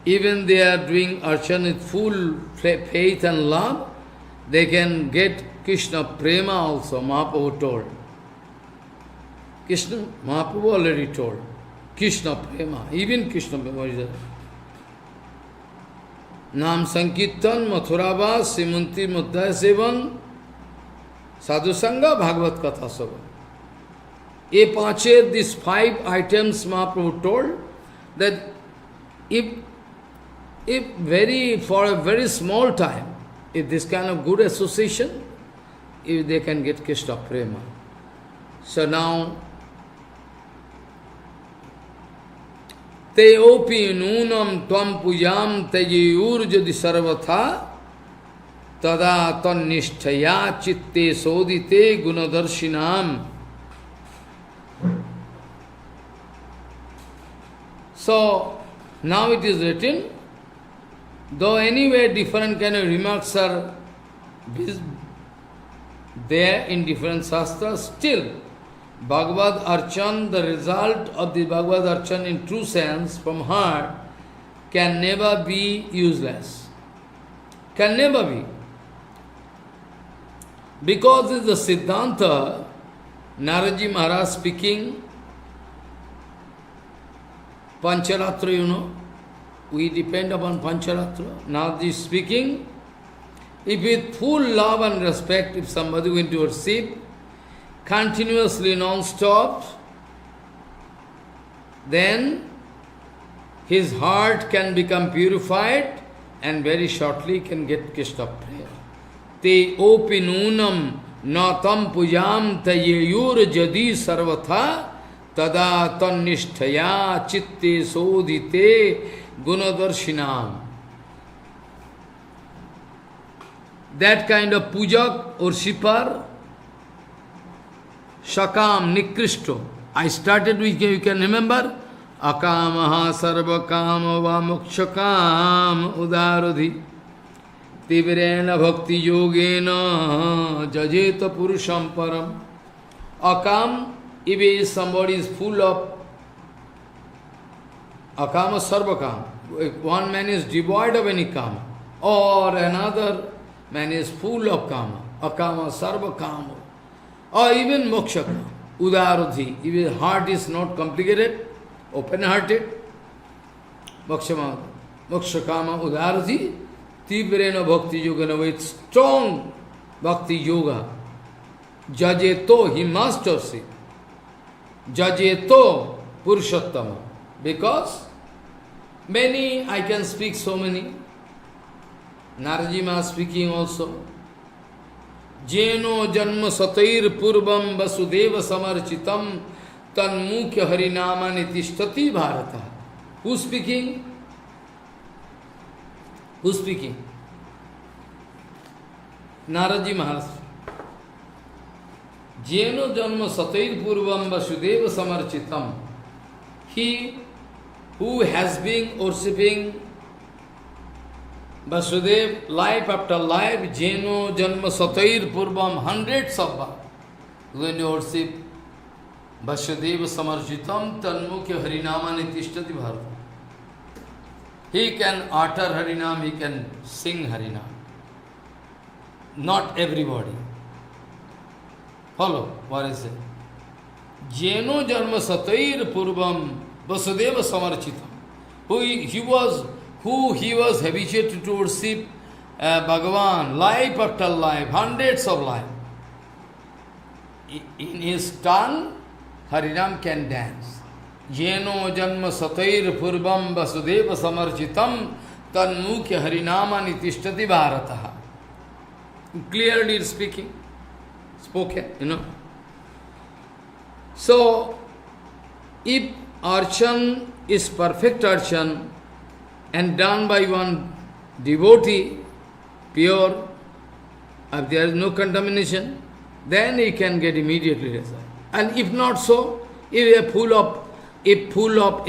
[SPEAKER 1] Even they are doing archan with full faith and love, they can get Krishna prema also, Mahaprabhu told. Krishna, Mahaprabhu already told. Krishna prema, even Krishna prema is there. Nam Sankirtan, Mathurava, Simunti Muddhaya Sevan, Sadhu Sangha, Bhagavat Katha Sevan. A Pache, these 5 items Mahaprabhu told, that if for a very small time, if this kind of good association, if they can get Krishna prema. So now, te opi nunam tvam pujam tejiyur jadi sarvatha tada tannisthaya chitte sodite gunadarshinam. So, now it is written, though anyway different kind of remarks are there in different shastras, still Bhagavad Archan, the result of the Bhagavad Archan in true sense from heart can never be useless. Can never be. Because it's the Siddhanta, Naraji Maharaj speaking, Pancharatra, you know, we depend upon Pancharatra. Naraji speaking, if with full love and respect, if somebody went to worship, continuously non-stop, then his heart can become purified and very shortly can get Krishna prayer. Te opi nunam natam pujam tayeyur jadi sarvatha tada tannisthaya chitte sodhite gunadarshinam. That kind of puja or shipar, Shakam, Nikrishto. I started with, you can remember, Akamaha Sarvakama va Mokshakam Udarodhi Tivirena Bhakti Yogena Jajeta Purusham Param. Akam, if somebody is full of Akama Sarvakam, if one man is devoid of any Kama, or another man is full of Kama, Akama Sarvakama, or even mokshaka, udarodhi, if his heart is not complicated, open-hearted, mokshakama, udarodhi, tivrena bhakti yoga, with strong bhakti yoga, jajeto, he must worship, jajeto purushottama, because many, I can speak so many, Narajima speaking also, Jeno janma satair purvam vasudeva samarchitam tanmukhya harinama nitishtati bharata. Who speaking? Who speaking? Naraji Maharaj. Jeno janma satair purvam vasudeva samarchitam. He who has been worshipping Vasudev, life after life, Jeno Janma Satair Purvam, hundreds of births. When you worship Vasudeva Samarjitam, Tanmukhya Harinama Nitishtati Bharata. He can utter Harinam, he can sing Harinam. Not everybody. Follow, what is it? Jeno Janma Satair Purvam, Vasudeva Samarjitam. Who he was habituated to worship Bhagavan, life after life, hundreds of life. In his tongue, Harinam can dance. Jeno janma satair purvam vasudeva samarjitam tanmukhya harinama nitishtati bharataha. Clearly speaking, spoken, you know. So, if archan is perfect archan, and done by one devotee, pure, if there is no contamination, then he can get immediately result. And if not so, if he is full of,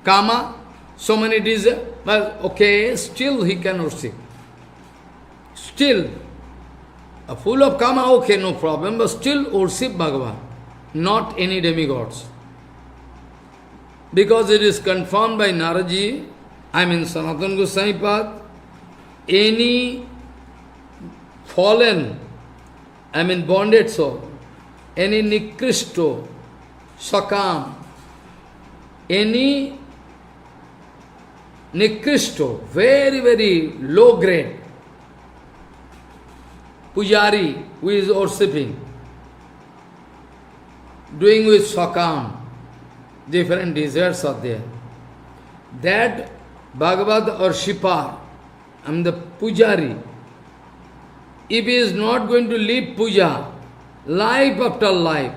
[SPEAKER 1] kama, so many desires, well, okay, still he can worship. Still, full of kama, okay, no problem, but still worship Bhagavan, not any demigods. because it is confirmed by Naraji, I mean Sanatana Goswami path, any fallen, I mean bonded soul, any Nikristo, Sakam, any Nikristo, very, very low grade, Pujari who is worshipping, doing with Sakam, different desires are there. That Bhagavad or Shipar, I mean the Pujari, if he is not going to leave puja, life after life,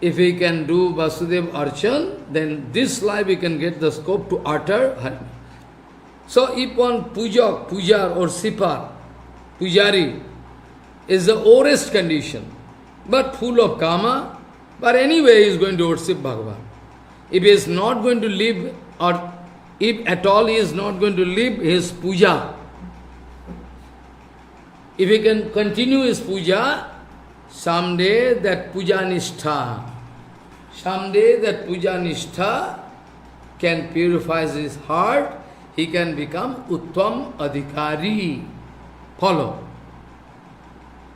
[SPEAKER 1] if he can do Vasudev Archan, then this life he can get the scope to utter Hari. So if one pujar or sipar, pujari, is the lowest condition, but full of karma, but anyway he is going to worship Bhagavan. If he is not going to live, or if at all he is not going to live his puja, if he can continue his puja, someday that puja nishtha can purify his heart, he can become Uttam Adhikari. Follow.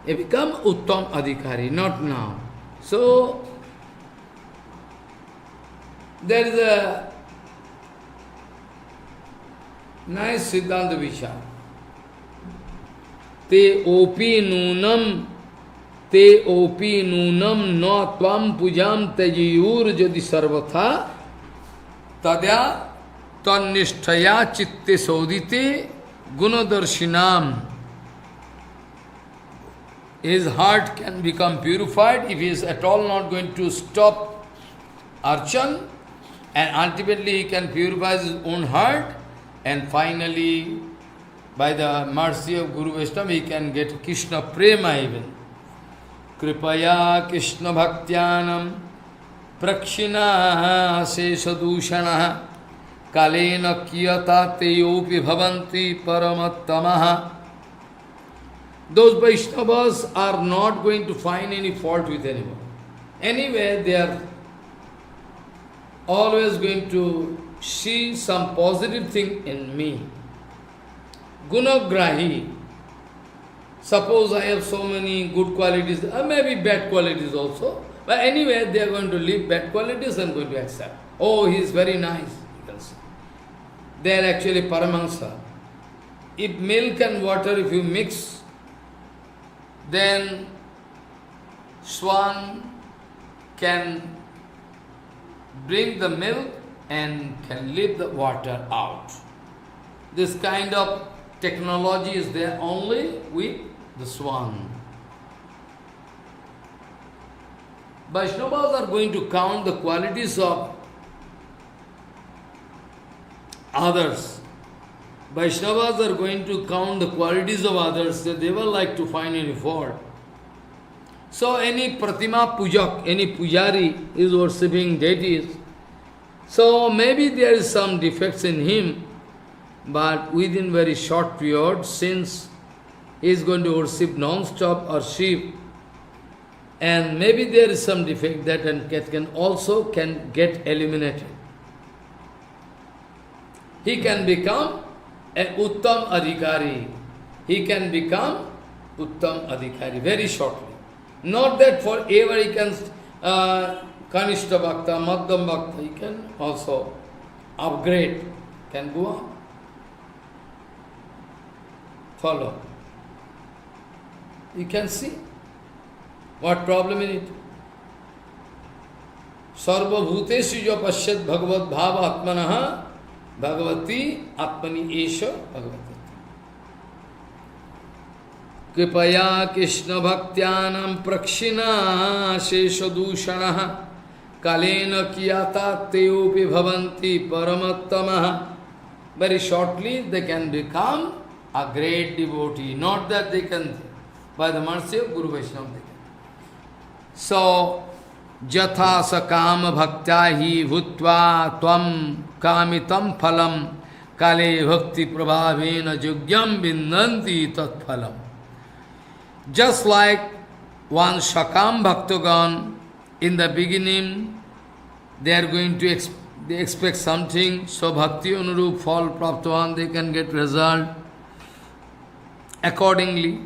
[SPEAKER 1] He become Uttam Adhikari, not now. So, there is a nice Siddhanta vichar. Te opi nunam na tvam pujam tajiyur jadi sarvatha tadya tannisthaya chitte sodite gunadarshinam. His heart can become purified if he is at all not going to stop archan, and ultimately he can purify his own heart, and finally by the mercy of Guru Vaishnava, he can get Krishna Prema even. Kripaya Krishna Bhaktyanam Prakshina Sesadushana Kalena Kiyata Teyopi Bhavanti Paramattamaha. Those Vaishnavas are not going to find any fault with anyone. Anyway, they are always going to see some positive thing in me. Gunagrahi. Suppose I have so many good qualities, or maybe bad qualities also, but anyway they are going to leave bad qualities and going to accept. Oh, he is very nice. They are actually Paramahansa. If milk and water, if you mix, then swan can bring the milk and can leave the water out. This kind of technology is there only with the swan. Vaishnavas are going to count the qualities of others. Vaishnavas are going to count the qualities of others, that they will like to find any fault. So any pratima pujak, any pujari is worshipping deities. So maybe there is some defects in him, but within very short period, since he is going to worship non-stop or Shiv, and maybe there is some defect that can also get eliminated. He can become an Uttam Adhikari. He can become Uttam Adhikari very shortly. Not that forever he can Kanishta Bhakta, Madhyam Bhakta, he can also upgrade, can go up. Follow. You can see what problem in it. Sarva bhuteshu jo pashyat bhagavat bhava atmanaha bhagavati atmani esha bhagavati. Kripaya Krishna bhaktyanam prakshina shesha dushanaha kalena kiyata teopi bhavanti paramattamaha. Very shortly they can become a great devotee. Not that they can, by the mercy of Guru Vaishnava they can. So, jatha sakama bhaktahi bhutva tvam kamitam phalam kale bhakti prabhavena jugyam bindanti tat phalam. Just like one Shakam Bhaktagan in the beginning, they are going to they expect something, so bhakti anurup fall praptavan, they can get result accordingly.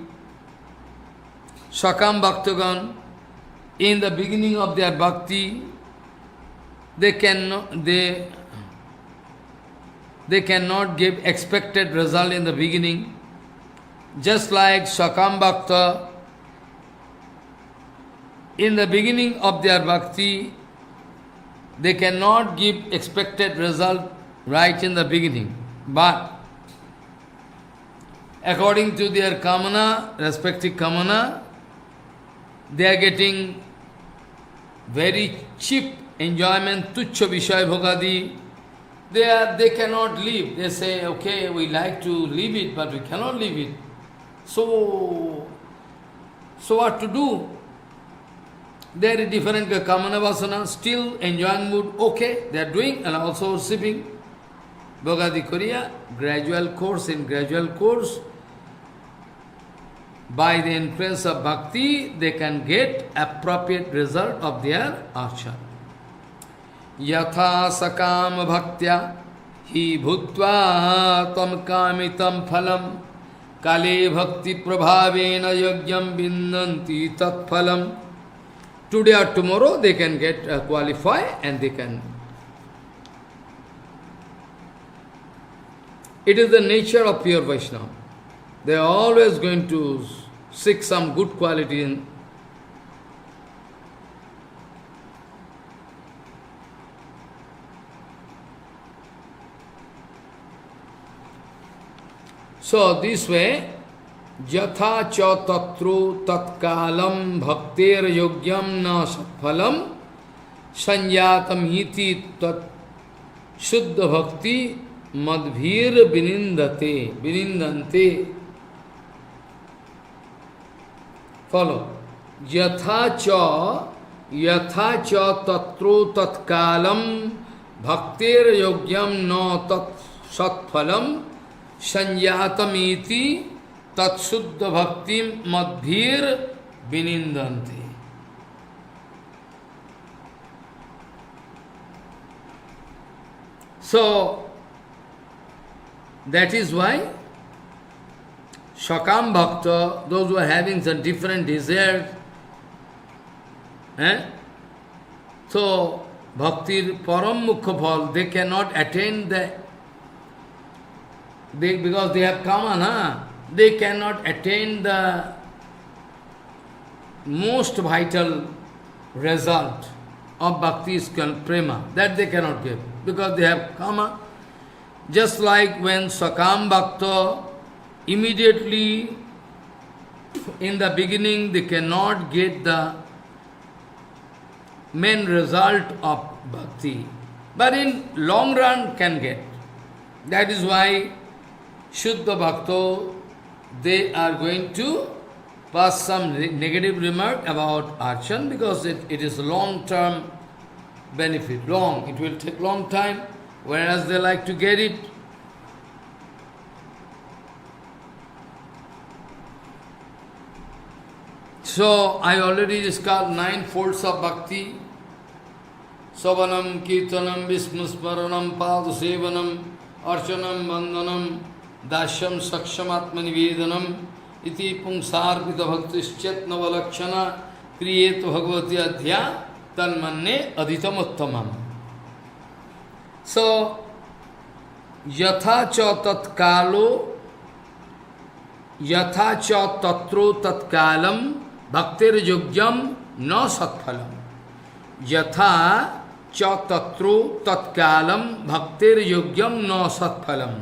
[SPEAKER 1] Sakam Bhaktagan, in the beginning of their bhakti, they cannot give expected result in the beginning. Just like Sakam Bhakta, in the beginning of their bhakti, they cannot give expected result right in the beginning. But according to their kamana, respective kamana, they are getting very cheap enjoyment, tuchya vishaya bhogadi. They cannot leave. They say, okay, we like to leave it, but we cannot leave it. So what to do? They are different kamana vasana, still enjoying mood, okay, they are doing and also sipping. Bhagavad Korea, gradual course, by the influence of bhakti, they can get appropriate result of their archana. Yatha sakam bhaktya hi bhutva tam kamitam phalam kale bhakti prabhavena yagyam bindanti tat phalam. Today or tomorrow they can get qualify and they can. It is the nature of pure Vaishnava. They are always going to seek some good quality in. So this way, Yatha cha tatru tatkalam bhakter yogyam na saphalam sanyatam hiti tat shuddha bhakti madbhir vinindante. Follow. Yatha cha tatru tatkalam bhakter yogyam na tat satphalam sanyatamiti tat shuddha bhakti madbhir vinindante. So, that is why Sakam Bhakta, those who are having some different desires, so Bhakti Param Mukha Phal, they cannot attain because they have kama, they cannot attain the most vital result of Bhakti's prema. That they cannot give, because they have kama. Just like when Sakam Bhakta, immediately in the beginning they cannot get the main result of Bhakti, but in long run can get. That is why Shuddha Bhakta, they are going to pass some negative remark about Archan, because it is a long-term benefit, it will take long time, whereas they like to get it. So, I already discussed 9 folds of Bhakti. Savanam, Kirtanam, Vismusmaranam, Padasevanam, Archanam, Vandanam, Dasham, Saksham, Atmanivedanam, Iti Pungsarpita Bhaktischetna Valakshana, Kriyetu Bhagavati Adhya, Tanmanne Adhitamuttamam. So, Yatha cha tatro tatkalam bhaktir yogyam na satphalam. Yatha cha tatro tatkalam bhaktir yogyam na satphalam.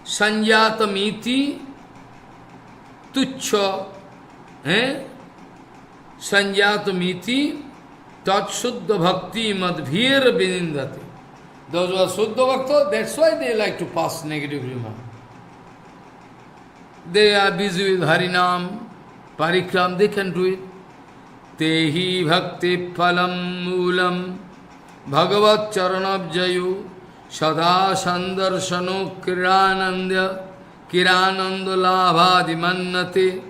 [SPEAKER 1] Sanyatamiti tuchya sanyatamiti tat shuddha bhakti madbhir vinindati. Those who are Suddha Bhakta, that's why they like to pass negative remark. They are busy with Harinam, Parikram, they can do it. Tehi bhakti phalam moolam Bhagavat charanabjayu sada sandarshano kirananda labhadi mannate.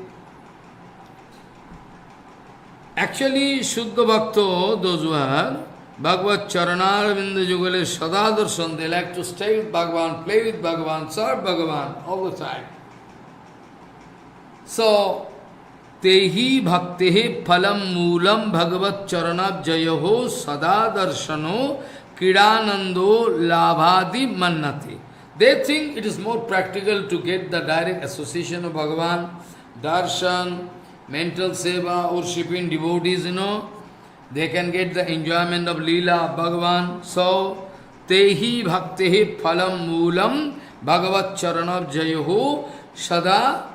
[SPEAKER 1] Actually, Shuddha Bhakta, those who are Bhagavat Charanavinda Yugale Sada Darshan, they like to stay with Bhagavan, play with Bhagavan, serve Bhagavan all the time. So, Tehi Bhaktehi Phalam Moolam Bhagavat Charanab Jayaho Sada Darshano Kidanando Labhadi Mannati. They think it is more practical to get the direct association of Bhagavan, darshan, mental seva, worshipping devotees, they can get the enjoyment of Leela of Bhagavan. So, Tehi Bhaktehi Phalam Moolam Bhagavat Charanab Jayaho Sada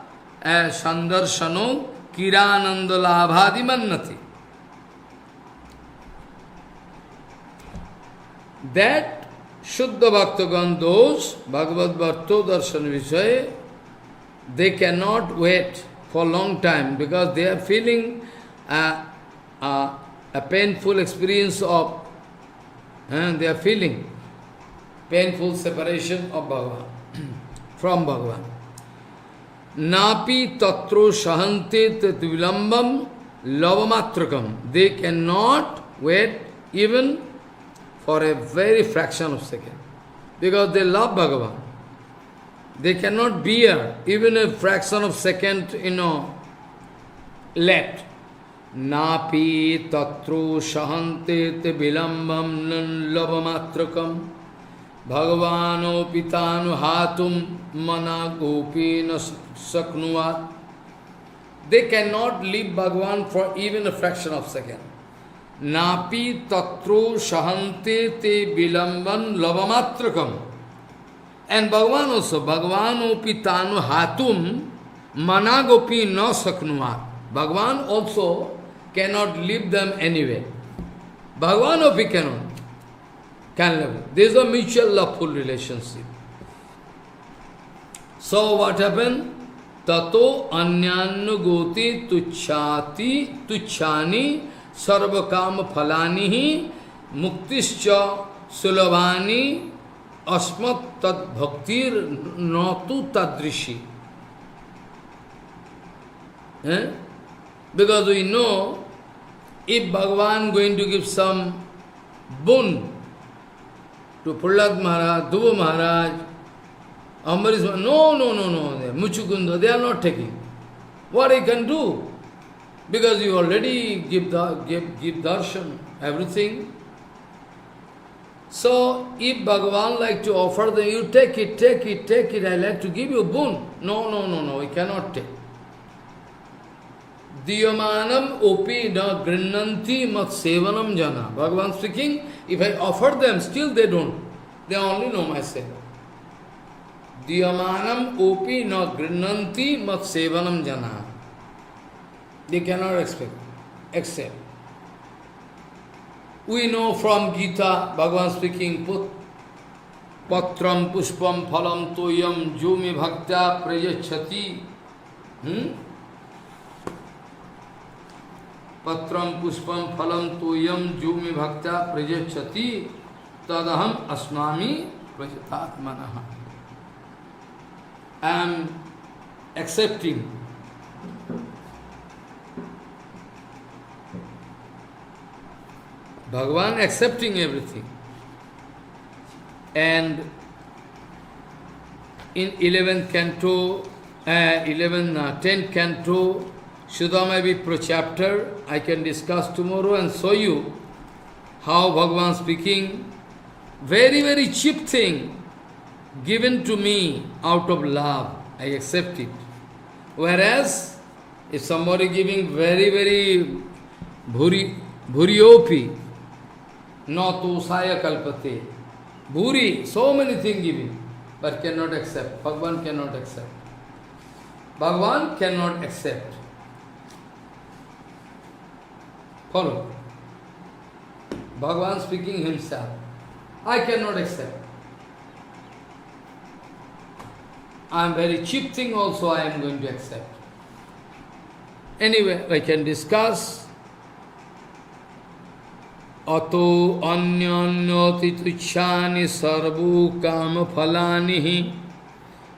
[SPEAKER 1] Sandarshano Kirananda Labhadi Mannati. That Shuddha Bhaktagan, those Bhagavad Bharto Darshan Vishaya, they cannot wait for a long time because they are feeling a painful experience of, they are feeling painful separation of Bhagavan, from Bhagavan. Napi tatro shahante tat vilambam lavamatrakam. They cannot wait even for a very fraction of a second. Because they love Bhagavan. They cannot bear even a fraction of a second, left. Napi tatro shahante te bilambam nan lavamatrakam. Bhagavano pitanu hatum mana gopi na saknuvat. They cannot leave Bhagavan for even a fraction of a second. Napi tatro shahante te bilamban lavamatrakam. And Bhagavan also, Bhagavano pitanu hatum mana gopi na saknuvat. Bhagavan also cannot leave them anyway. Bhagavan also cannot. There is a mutual loveful relationship. So what happened? Tato anyannu goti tuchani sarvakam phalani muktischa sulabhani asmat tad bhaktir natu tadrishi. Because we know, if Bhagavan going to give some boon to Prahlad Maharaj, Dhruva Maharaj, Ambarish Maharaj, no, Muchukunda, they are not taking. What he can do? Because you already give darshan, everything. So, if Bhagavan like to offer them, you take it, I like to give you boon. No, we cannot take. Diyamanam opi na grinnanti mat sevanam jana. Bhagavan speaking, if I offer them, still they don't. They only know my seva. Diyamanam opi na grinnanti mat sevanam jana. They cannot accept. We know from Gita, Bhagavan speaking, patram pushpam phalam toyam jumi bhaktya prayachati. Patram pushpam phalam toyam jumi bhaktya prayachati tadaham asnami prajatatmanaha. I am accepting. Bhagavan accepting everything. And in 11th canto, 10th canto, Sudama Vipra chapter, I can discuss tomorrow and show you how Bhagavan speaking, very, very cheap thing given to me out of love, I accept it. Whereas, if somebody giving very, very bhuriopi, no tu saya kalpate, bhuri, so many things giving, but cannot accept. Bhagavan cannot accept. Bhagavan cannot accept. Follow. Bhagavan speaking himself. I cannot accept. I am very cheap thing also I am going to accept. Anyway, I can discuss. Ato anyanyoti tuchani sarvu kama phalanihi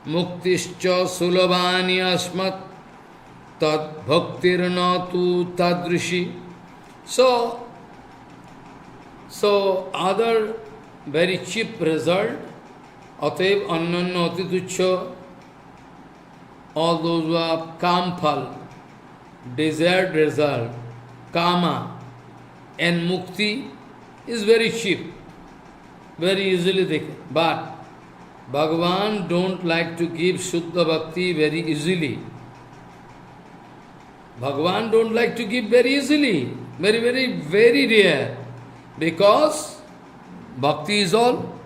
[SPEAKER 1] muktischa sulabhani asmat tad bhaktirnatu tadrishi. So So, other very cheap result, Ateb Annanna Atitucha, all those who have Kamphal, desired result, Kama and Mukti is very cheap, very easily taken. But Bhagavan don't like to give Shuddha Bhakti very easily. Bhagavan don't like to give very easily, very rare. Because Bhakti is all.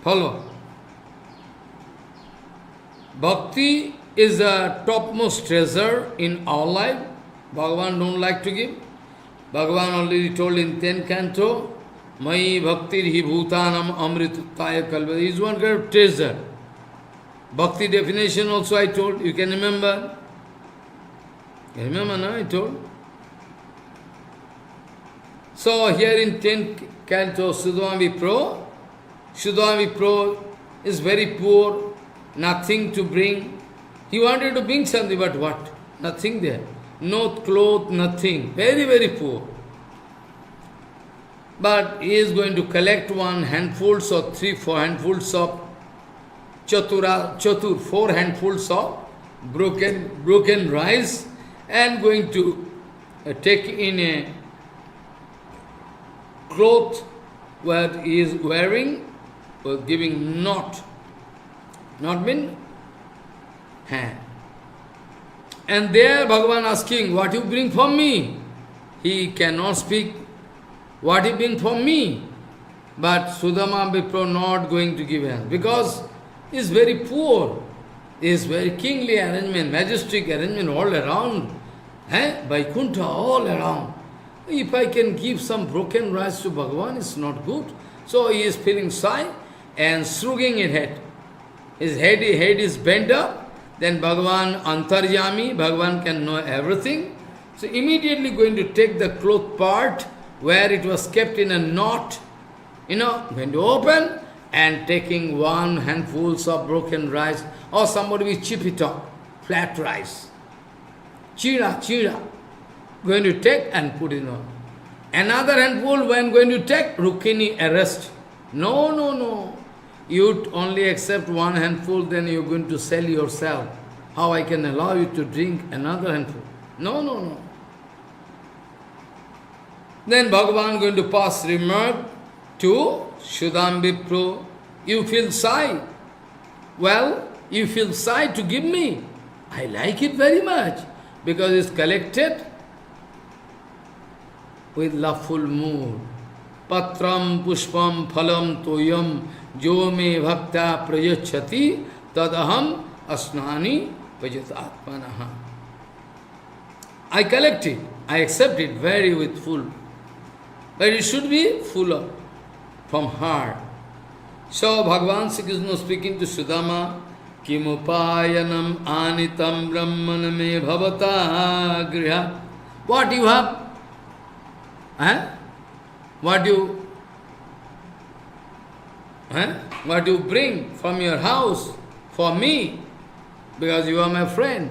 [SPEAKER 1] Follow. Bhakti is the topmost treasure in our life. Bhagavan don't like to give. Bhagavan already told in 10th canto, Mai bhaktir hi bhutanam amritutaya kalva. Is one kind of treasure. Bhakti definition also I told, you can remember. You remember, no? I told. So here in 10th canto, Sudhama Vipro is very poor, nothing to bring. He wanted to bring something, but what? Nothing there. No cloth, nothing. Very poor. But he is going to collect 1 handfuls or 3-4 handfuls of chatur, 4 handfuls of broken rice, and going to take in a cloth where he is wearing, or giving not mean hand. And there Bhagavan asking, what you bring for me? He cannot speak what you bring for me. But Sudama Vipra not going to give hand, because he is very poor. He is very kingly arrangement, majestic arrangement all around. Vaikuntha all around. If I can give some broken rice to Bhagavan, it's not good. So he is feeling shy and shrugging his head. His head is bent up. Then Bhagavan Antaryami, Bhagavan can know everything. So immediately going to take the cloth part where it was kept in a knot, going to open and taking 1 handfuls of broken rice, or somebody will chip it up, flat rice. Chira. Going to take and put it on. Another handful when going to take, Rukmini arrest. No. You only accept 1 handful, then you're going to sell yourself. How I can allow you to drink another handful? No. Then Bhagavan going to pass remark to Sudam Vipro. You feel shy. Well, you feel shy to give me. I like it very much, because it's collected with loveful mood. Patram pushpam phalam toyam jo me bhakta prayachati tadaham asnani vajatatmanaha. I collect it, I accept it very with full. But it should be full of, from heart. So Bhagavan Sri Krishna speaking to Sudama, Kimupayanam anitam brahman me bhavata griha. What you have? What you bring from your house for me, because you are my friend.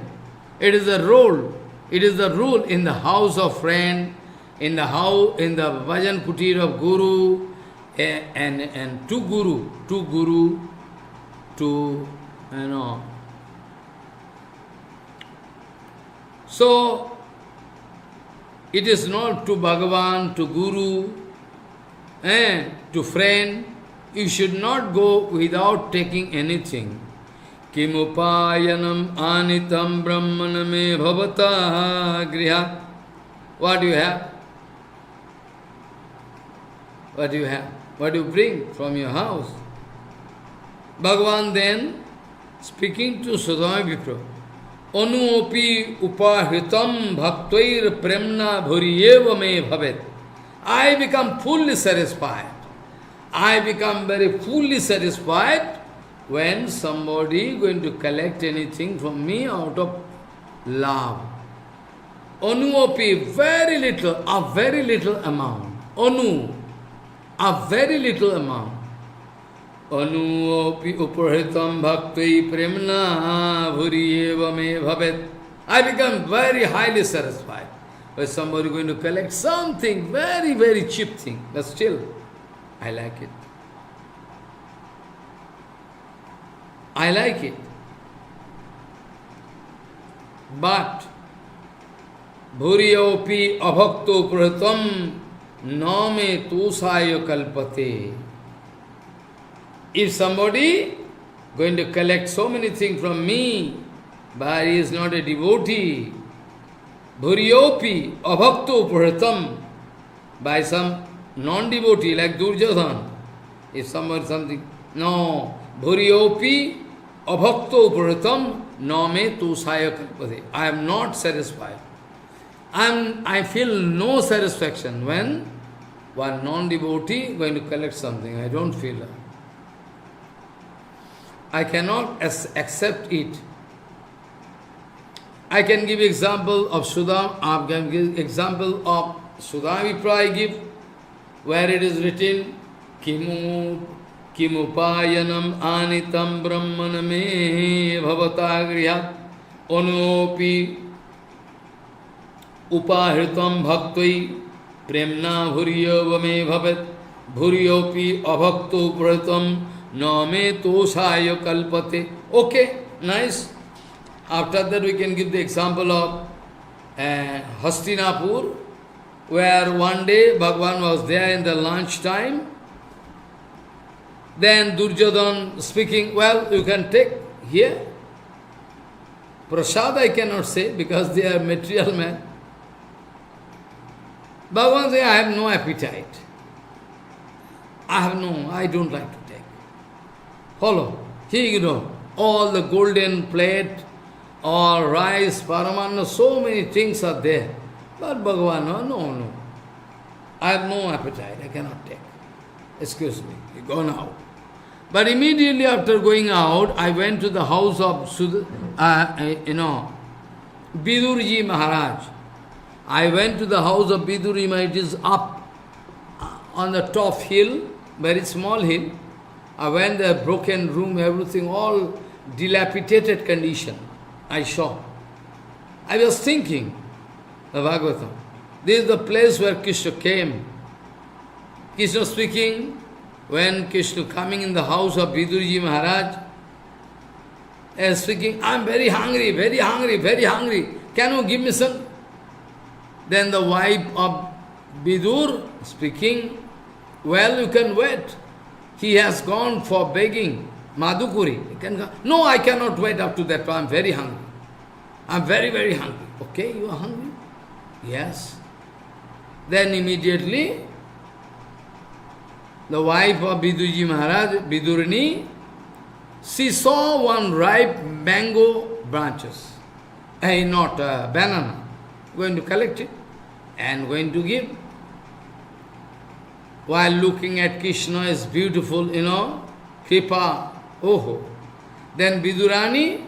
[SPEAKER 1] It is a rule. It is the rule in the house of friend, in the Bhajan Kutir of Guru, and to Guru, So, it is not to Bhagavan, to Guru, to friend. You should not go without taking anything. Kimupayanam anitam brahmana me bhavata griha. What do you have? What do you have? What do you bring from your house? Bhagavan then, speaking to Sudama Vipra, Anuopi upahritam bhaktair premna bhuriyeva me bhavet. I become fully satisfied. I become very fully satisfied when somebody going to collect anything from me out of love. Anuopi, very little, a very little amount. Anu, a very little amount. Anuopi upahritam bhaktai premna bhuriyeva me bhavet. I become very highly satisfied. where somebody going to collect something, very, very cheap thing, but still, I like it. I like it. But, bhuriyopi abhakto pratam name tusaya kalpate. If somebody going to collect so many things from me, but he is not a devotee, bhuriyopi abhakto pratam, by some non-devotee like Durjodhan, if something, no, bhuriyopi abhakto pratam name tusaya kalpate. I am not satisfied. I feel no satisfaction when one non-devotee going to collect something. I don't feel that. I cannot accept it. I can give example of Sudha, I can give example of Sudhavipra I give, where it is written, Kimupayanam anitam brahmaname bhavatagrihat onopi upahritam bhaktoi premna bhuriyavame bhavat bhuriyopi abhakto pratam name tosaya kalpate. Okay, nice. After that we can give the example of Hastinapur, where one day Bhagavan was there in the lunch time. Then Duryodhan speaking, well, you can take here. Prasad I cannot say because they are material men. Bhagavan says, I have no appetite. I don't like to take. Follow. He ignored. All the golden plate, all rice, paramanna, so many things are there. But Bhagavan, no. I have no appetite, I cannot take. Excuse me, he gone out. But immediately after going out, I went to the house of Vidurji Maharaj. I went to the house of Vidurji Maharaj. It is up on the top hill, very small hill. I went there, broken room, everything, all dilapidated condition. I saw. I was thinking, the Bhagavatam, this is the place where Krishna came. Krishna speaking, when Krishna coming in the house of Vidurji Maharaj, speaking, I am very hungry, very hungry, very hungry. Can you give me some? Then the wife of Vidur speaking, well, you can wait. He has gone for begging Madhukuri. You can go. No, I cannot wait up to that. I am very hungry. I am very, very hungry. Okay, you are hungry? Yes. Then immediately, the wife of Vidurji Maharaj, Vidurini, she saw one ripe mango branches, not banana, going to collect it and going to give. While looking at Krishna is beautiful, Kripa, oh. Then Vidurani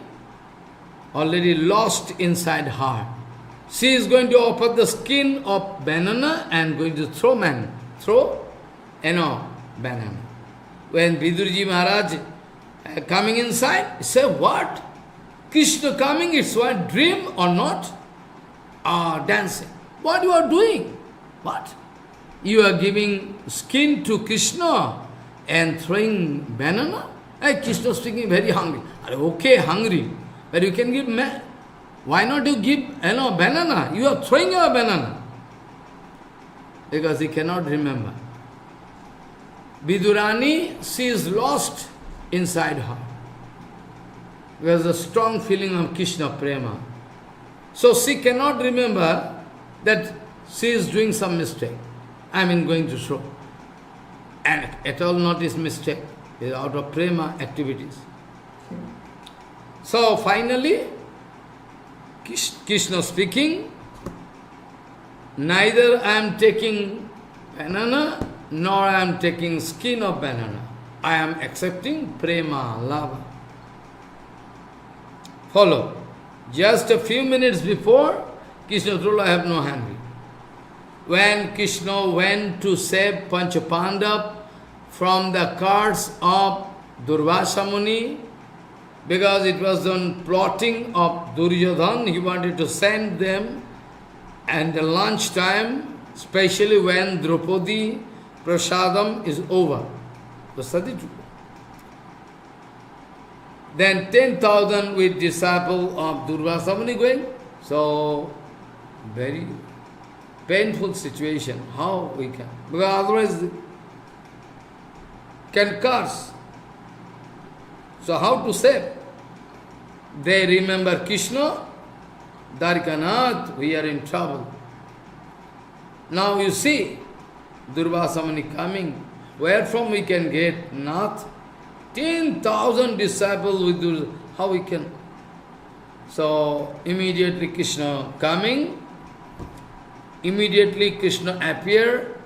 [SPEAKER 1] already lost inside her. She is going to offer the skin of banana and going to throw banana. When Vidurji Maharaj coming inside, he said, what? Krishna coming, it's what, dream or not? Dancing. What you are doing? What? You are giving skin to Krishna and throwing banana? Hey, Krishna speaking very hungry. Okay, hungry. But you can give, why not you give banana? You are throwing your banana. Because he cannot remember. Vidurani, she is lost inside her. There is a strong feeling of Krishna prema. So she cannot remember that she is doing some mistake. Going to throw. And at all not his mistake. It is out of prema activities. So finally, Krishna speaking, neither I am taking banana, nor I am taking skin of banana. I am accepting prema, love. Follow. Just a few minutes before, Krishna told, I have no hungry. When Krishna went to save Panchapandav from the curse of Durvasa Muni, because it was on plotting of Duryodhan, he wanted to send them And the lunch time, especially when Draupadi Prasadam is over. Prasadi. Then 10,000 with disciple of Durvasa Muni going. So, very painful situation. How we can? Because otherwise, can curse. So how to save? They remember Krishna, Dwarikanath, we are in trouble. Now you see, Durvasa Muni coming. Where from we can get Nath? 10,000 disciples with Durvasa. How we can? So immediately Krishna coming. Immediately Krishna appeared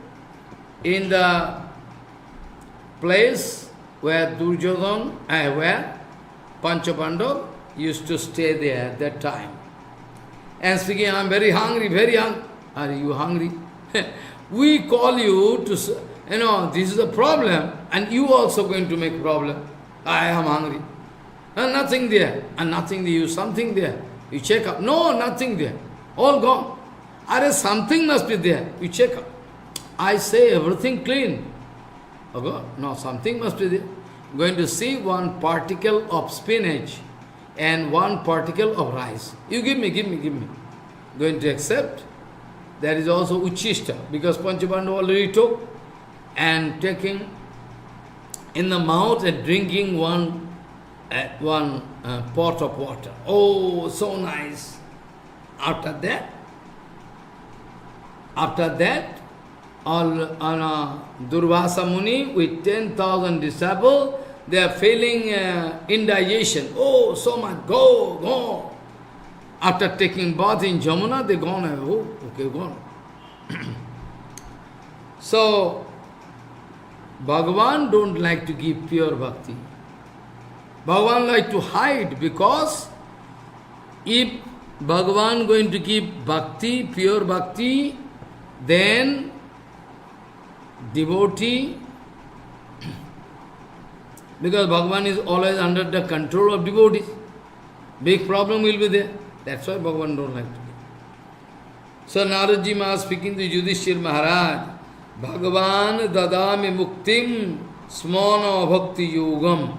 [SPEAKER 1] in the place where Duryodhana, where Panchapandav used to stay there at that time. And speaking, I am very hungry, very hungry. Are you hungry? We call you to, this is a problem, and you also going to make problem. I am hungry. And nothing there, and nothing there, you something there. You check up. No, nothing there. All gone. Are something must be there. You check up. I say everything clean. Okay? No, something must be there. Going to see one particle of spinach and one particle of rice. You give me, give me, give me. Going to accept. That is also Uchishta, because Panchapandav already took, and taking in the mouth and drinking one pot of water. Oh, so nice. After that, Durvasa Muni with 10,000 disciples, they are feeling indigestion. Oh, so much, go. After taking bath in Jamuna, they gone. Oh, okay, gone. So, Bhagavan don't like to give pure bhakti. Bhagavan like to hide, because if Bhagavan going to give bhakti, pure bhakti, then devotee, because Bhagavan is always under the control of devotees, big problem will be there. That's why Bhagavan don't like to give. So Naradji Maharaj speaking to Yudhishthir Maharaj, Bhagavan dadami muktim smana bhakti yogam.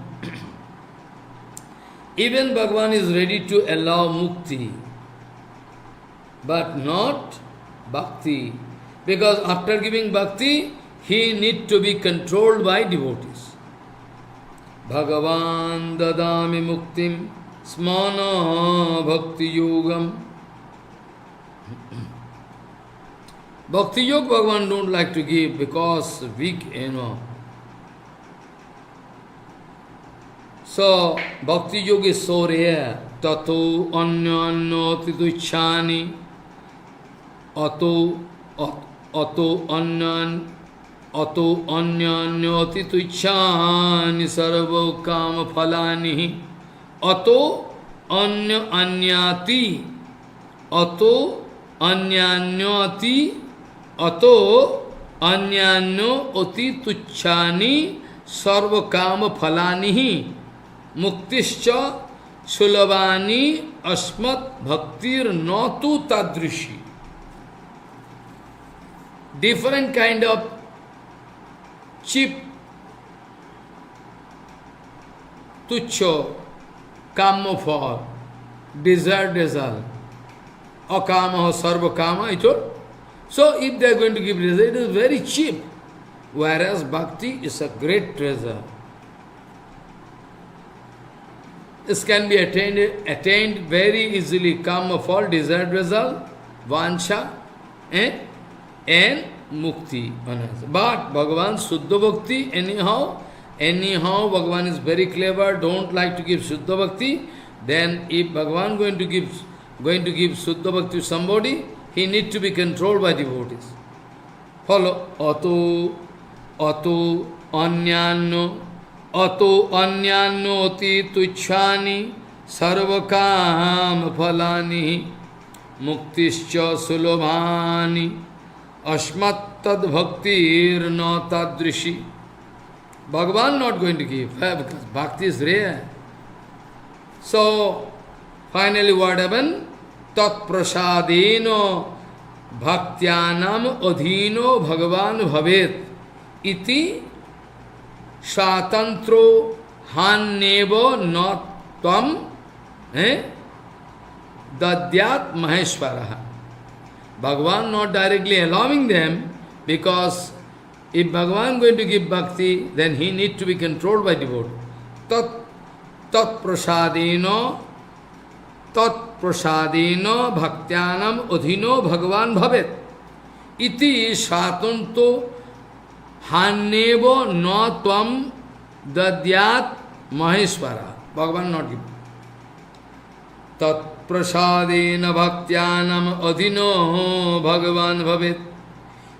[SPEAKER 1] Even Bhagavan is ready to allow mukti, but not bhakti. Because after giving bhakti, he need to be controlled by devotees. Bhagavan dadami muktim smana bhakti yogam. Bhakti yoga Bhagavan don't like to give because weak, So, bhakti yoga is so rare. Tato anyanyoti tuchani. Ato anyanyoti tuchani sarva kama phalani. Ato anyanyati. Ato anyanyoti. Ato anyanyo oti tuchani sarva kama phalani. Muktischa sulabani asmat bhaktir natu tadrishi. Different kind of cheap tucho kama for desired result. Akama sarva kama, I told. So if they are going to give result, it is very cheap. Whereas bhakti is a great treasure. This can be attained very easily. Karma for desired result, vansha, and mukti. But Bhagavan Suddha Bhakti, anyhow, Bhagavan is very clever, don't like to give Suddha Bhakti. Then if Bhagavan going to give Suddha Bhakti to somebody, he need to be controlled by devotees. Follow. Ato anyano oti tuchani sarvakam phalani muktischa sulabhani asmat tad bhaktir na tadrishi. Bhagavan not going to give, because bhakti is rare. So, finally what happened? Tat prasadeno bhaktyanam adhino bhagavan bhavet iti swatantro hannevo not tvam dadyat maheshwaraha. Bhagavan not directly allowing them, because if Bhagavan is going to give bhakti, then he needs to be controlled by devotee. Tat prasadeno bhaktyanam adhino bhagavan bhavet iti swatanto hannevo na tvam dadyat maheshwara. Bhagavan not give. Tat prasadena bhaktyanam adhino bhagavan bhavet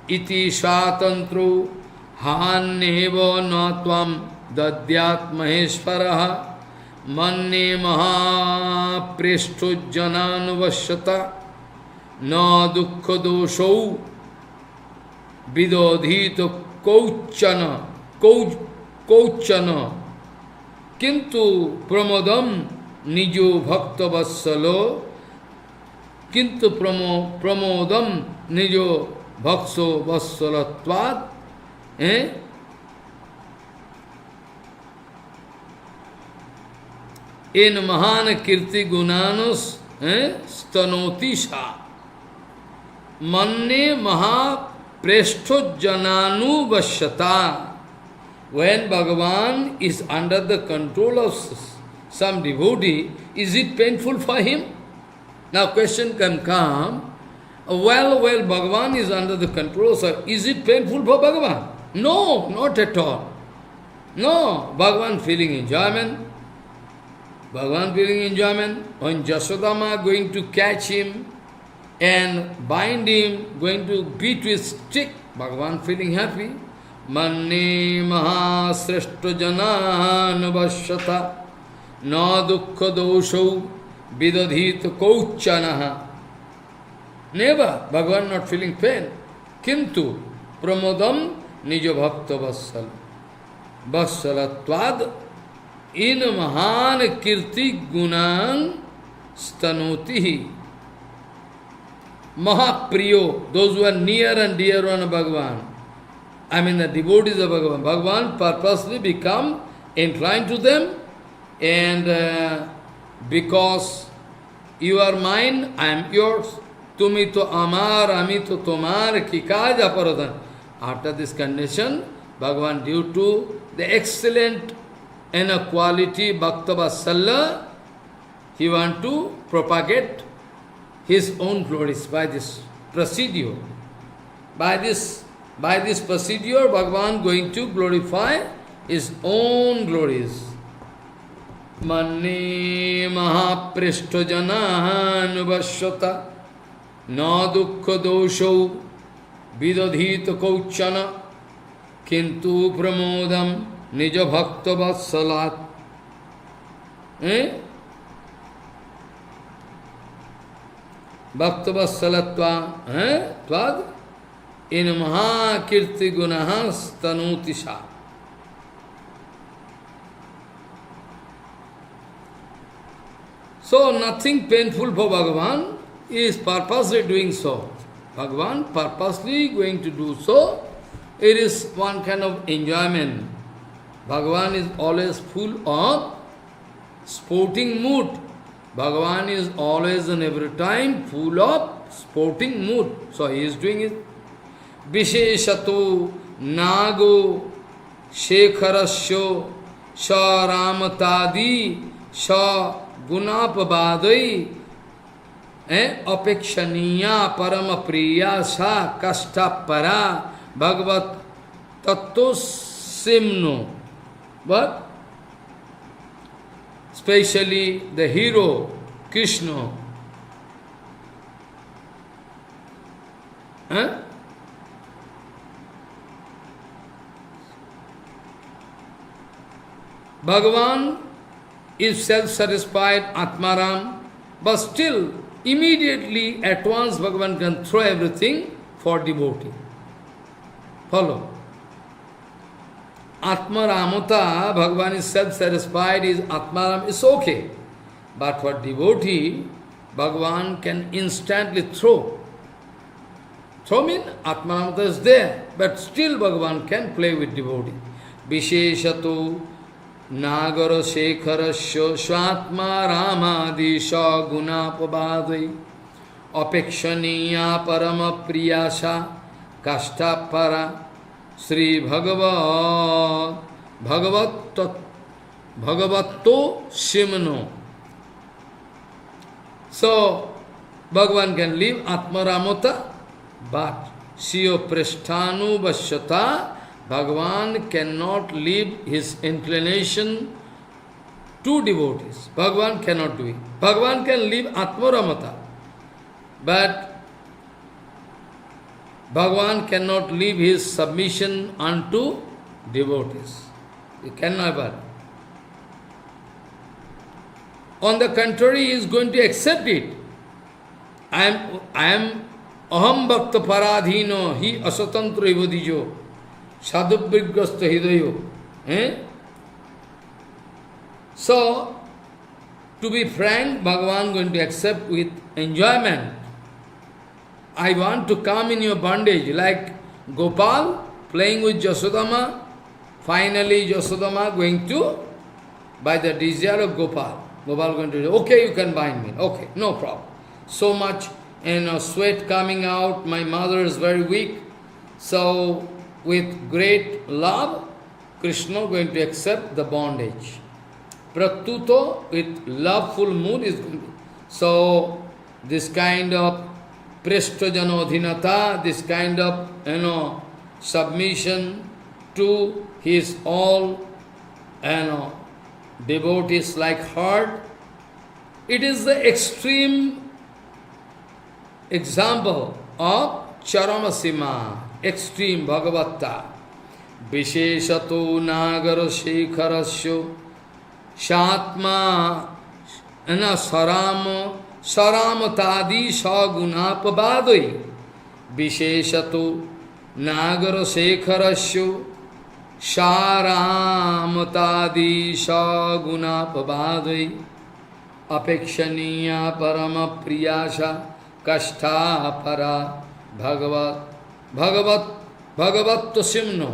[SPEAKER 1] iti swatantro hannevo na tvam dadyat maheshwaraha. Manne maha preshto jananuvashyata na dukkha doshau vidodhito kauchana kintu pramodam nijo bhakta vassalo kintu pramodam nijo bhakso vassalatvad in mahan kirti gunanus stanoti sha manne maha preshto jananu vashyata. When Bhagavan is under the control of some devotee, is it painful for him? Now question can come, well, Bhagavan is under the control, so is it painful for Bhagavan? No, not at all. No, Bhagavan feeling enjoyment. Bhagavan feeling enjoyment. When Jasodama going to catch him and bind him, going to beat with stick, Bhagavan feeling happy. Manne maha sreshto jananuvashyata na dukkha doshau vidadhita kauchanaha. Never, Bhagavan not feeling pain. Kintu pramodam nijo bhakta vassalatvad in mahan kirti gunan stanotihi. Mahapriyo, those who are near and dear one of Bhagavan, I mean the devotees of Bhagavan, Bhagavan purposely become inclined to them, and because you are mine, I am yours, tumi to amar, ami to tomar, kikaj aparadhan. After this condition, Bhagavan, due to the excellent inner quality Bhakta Vatsala, he want to propagate his own glories by this procedure. By this procedure, Bhagavan going to glorify his own glories. Manne mahaprishto jananuvashyata na dukkha doshau vidadhita kauchana kintu pramodam nijo bhakta vatsalat. Bhakta vatsalatva tvad in maha kirti gunahas tanuti sha. So nothing painful for Bhagavan, he is purposely doing so. Bhagavan purposely going to do so. It is one kind of enjoyment. Bhagavan is always full of sporting mood. Bhagavan is always and every time full of sporting mood. So he is doing it. Visheshato nago shekharasyo sa ramatadi sa gunapabadai apekshaniya paramapriya sa kashtapara Bhagavat Katha simno. But especially the hero, Krishna. Bhagavan is self-satisfied, Atmaram, but still, immediately, at once, Bhagavan can throw everything for devotee. Follow. Atmaramata, Bhagavan is self-satisfied, is Atmaram, is okay. But for devotee, Bhagavan can instantly throw. So means Atmanamata is there, but still Bhagavan can play with devotee. Visheshato Nagara Shekharasya Swatma Ramadisha Gunapabadai Apekshaniya Parama Priyasha Kashtapara Sri Bhagavatto Shimano. So, Bhagavan can leave Atmaramata, but Siyo Prasthanu Vashyata, Bhagavan cannot leave his inclination to devotees. Bhagavan cannot do it. Bhagavan can leave Atmaramata, but Bhagavan cannot leave his submission unto devotees. He can never. On the contrary, he is going to accept it. I am aham bhakta paradhino hi asatantra ivadijo sadubhigrasta hidayo. So, to be frank, Bhagavan going to accept with enjoyment. I want to come in your bondage, like Gopal playing with Yasodama. Finally, Yasodama going to, by the desire of Gopal, Gopal going to say, okay, you can bind me. Okay, no problem. So much sweat coming out, my mother is very weak. So, with great love, Krishna going to accept the bondage. Pratuto, with loveful mood, is going to. So, this kind of preshtajanodhinata, this kind of, submission to his all, devotees like heart, it is the extreme example of Charamasima, extreme Bhagavata. Visheshato Nagara Shekharasya Shatma Saramatadi Sagunapabadai Visheshato Nagara Shekharasya Sharamatadi Sagunapabadai Apekshaniya Parama Priyasha Kashtha Para Bhagavat Simno.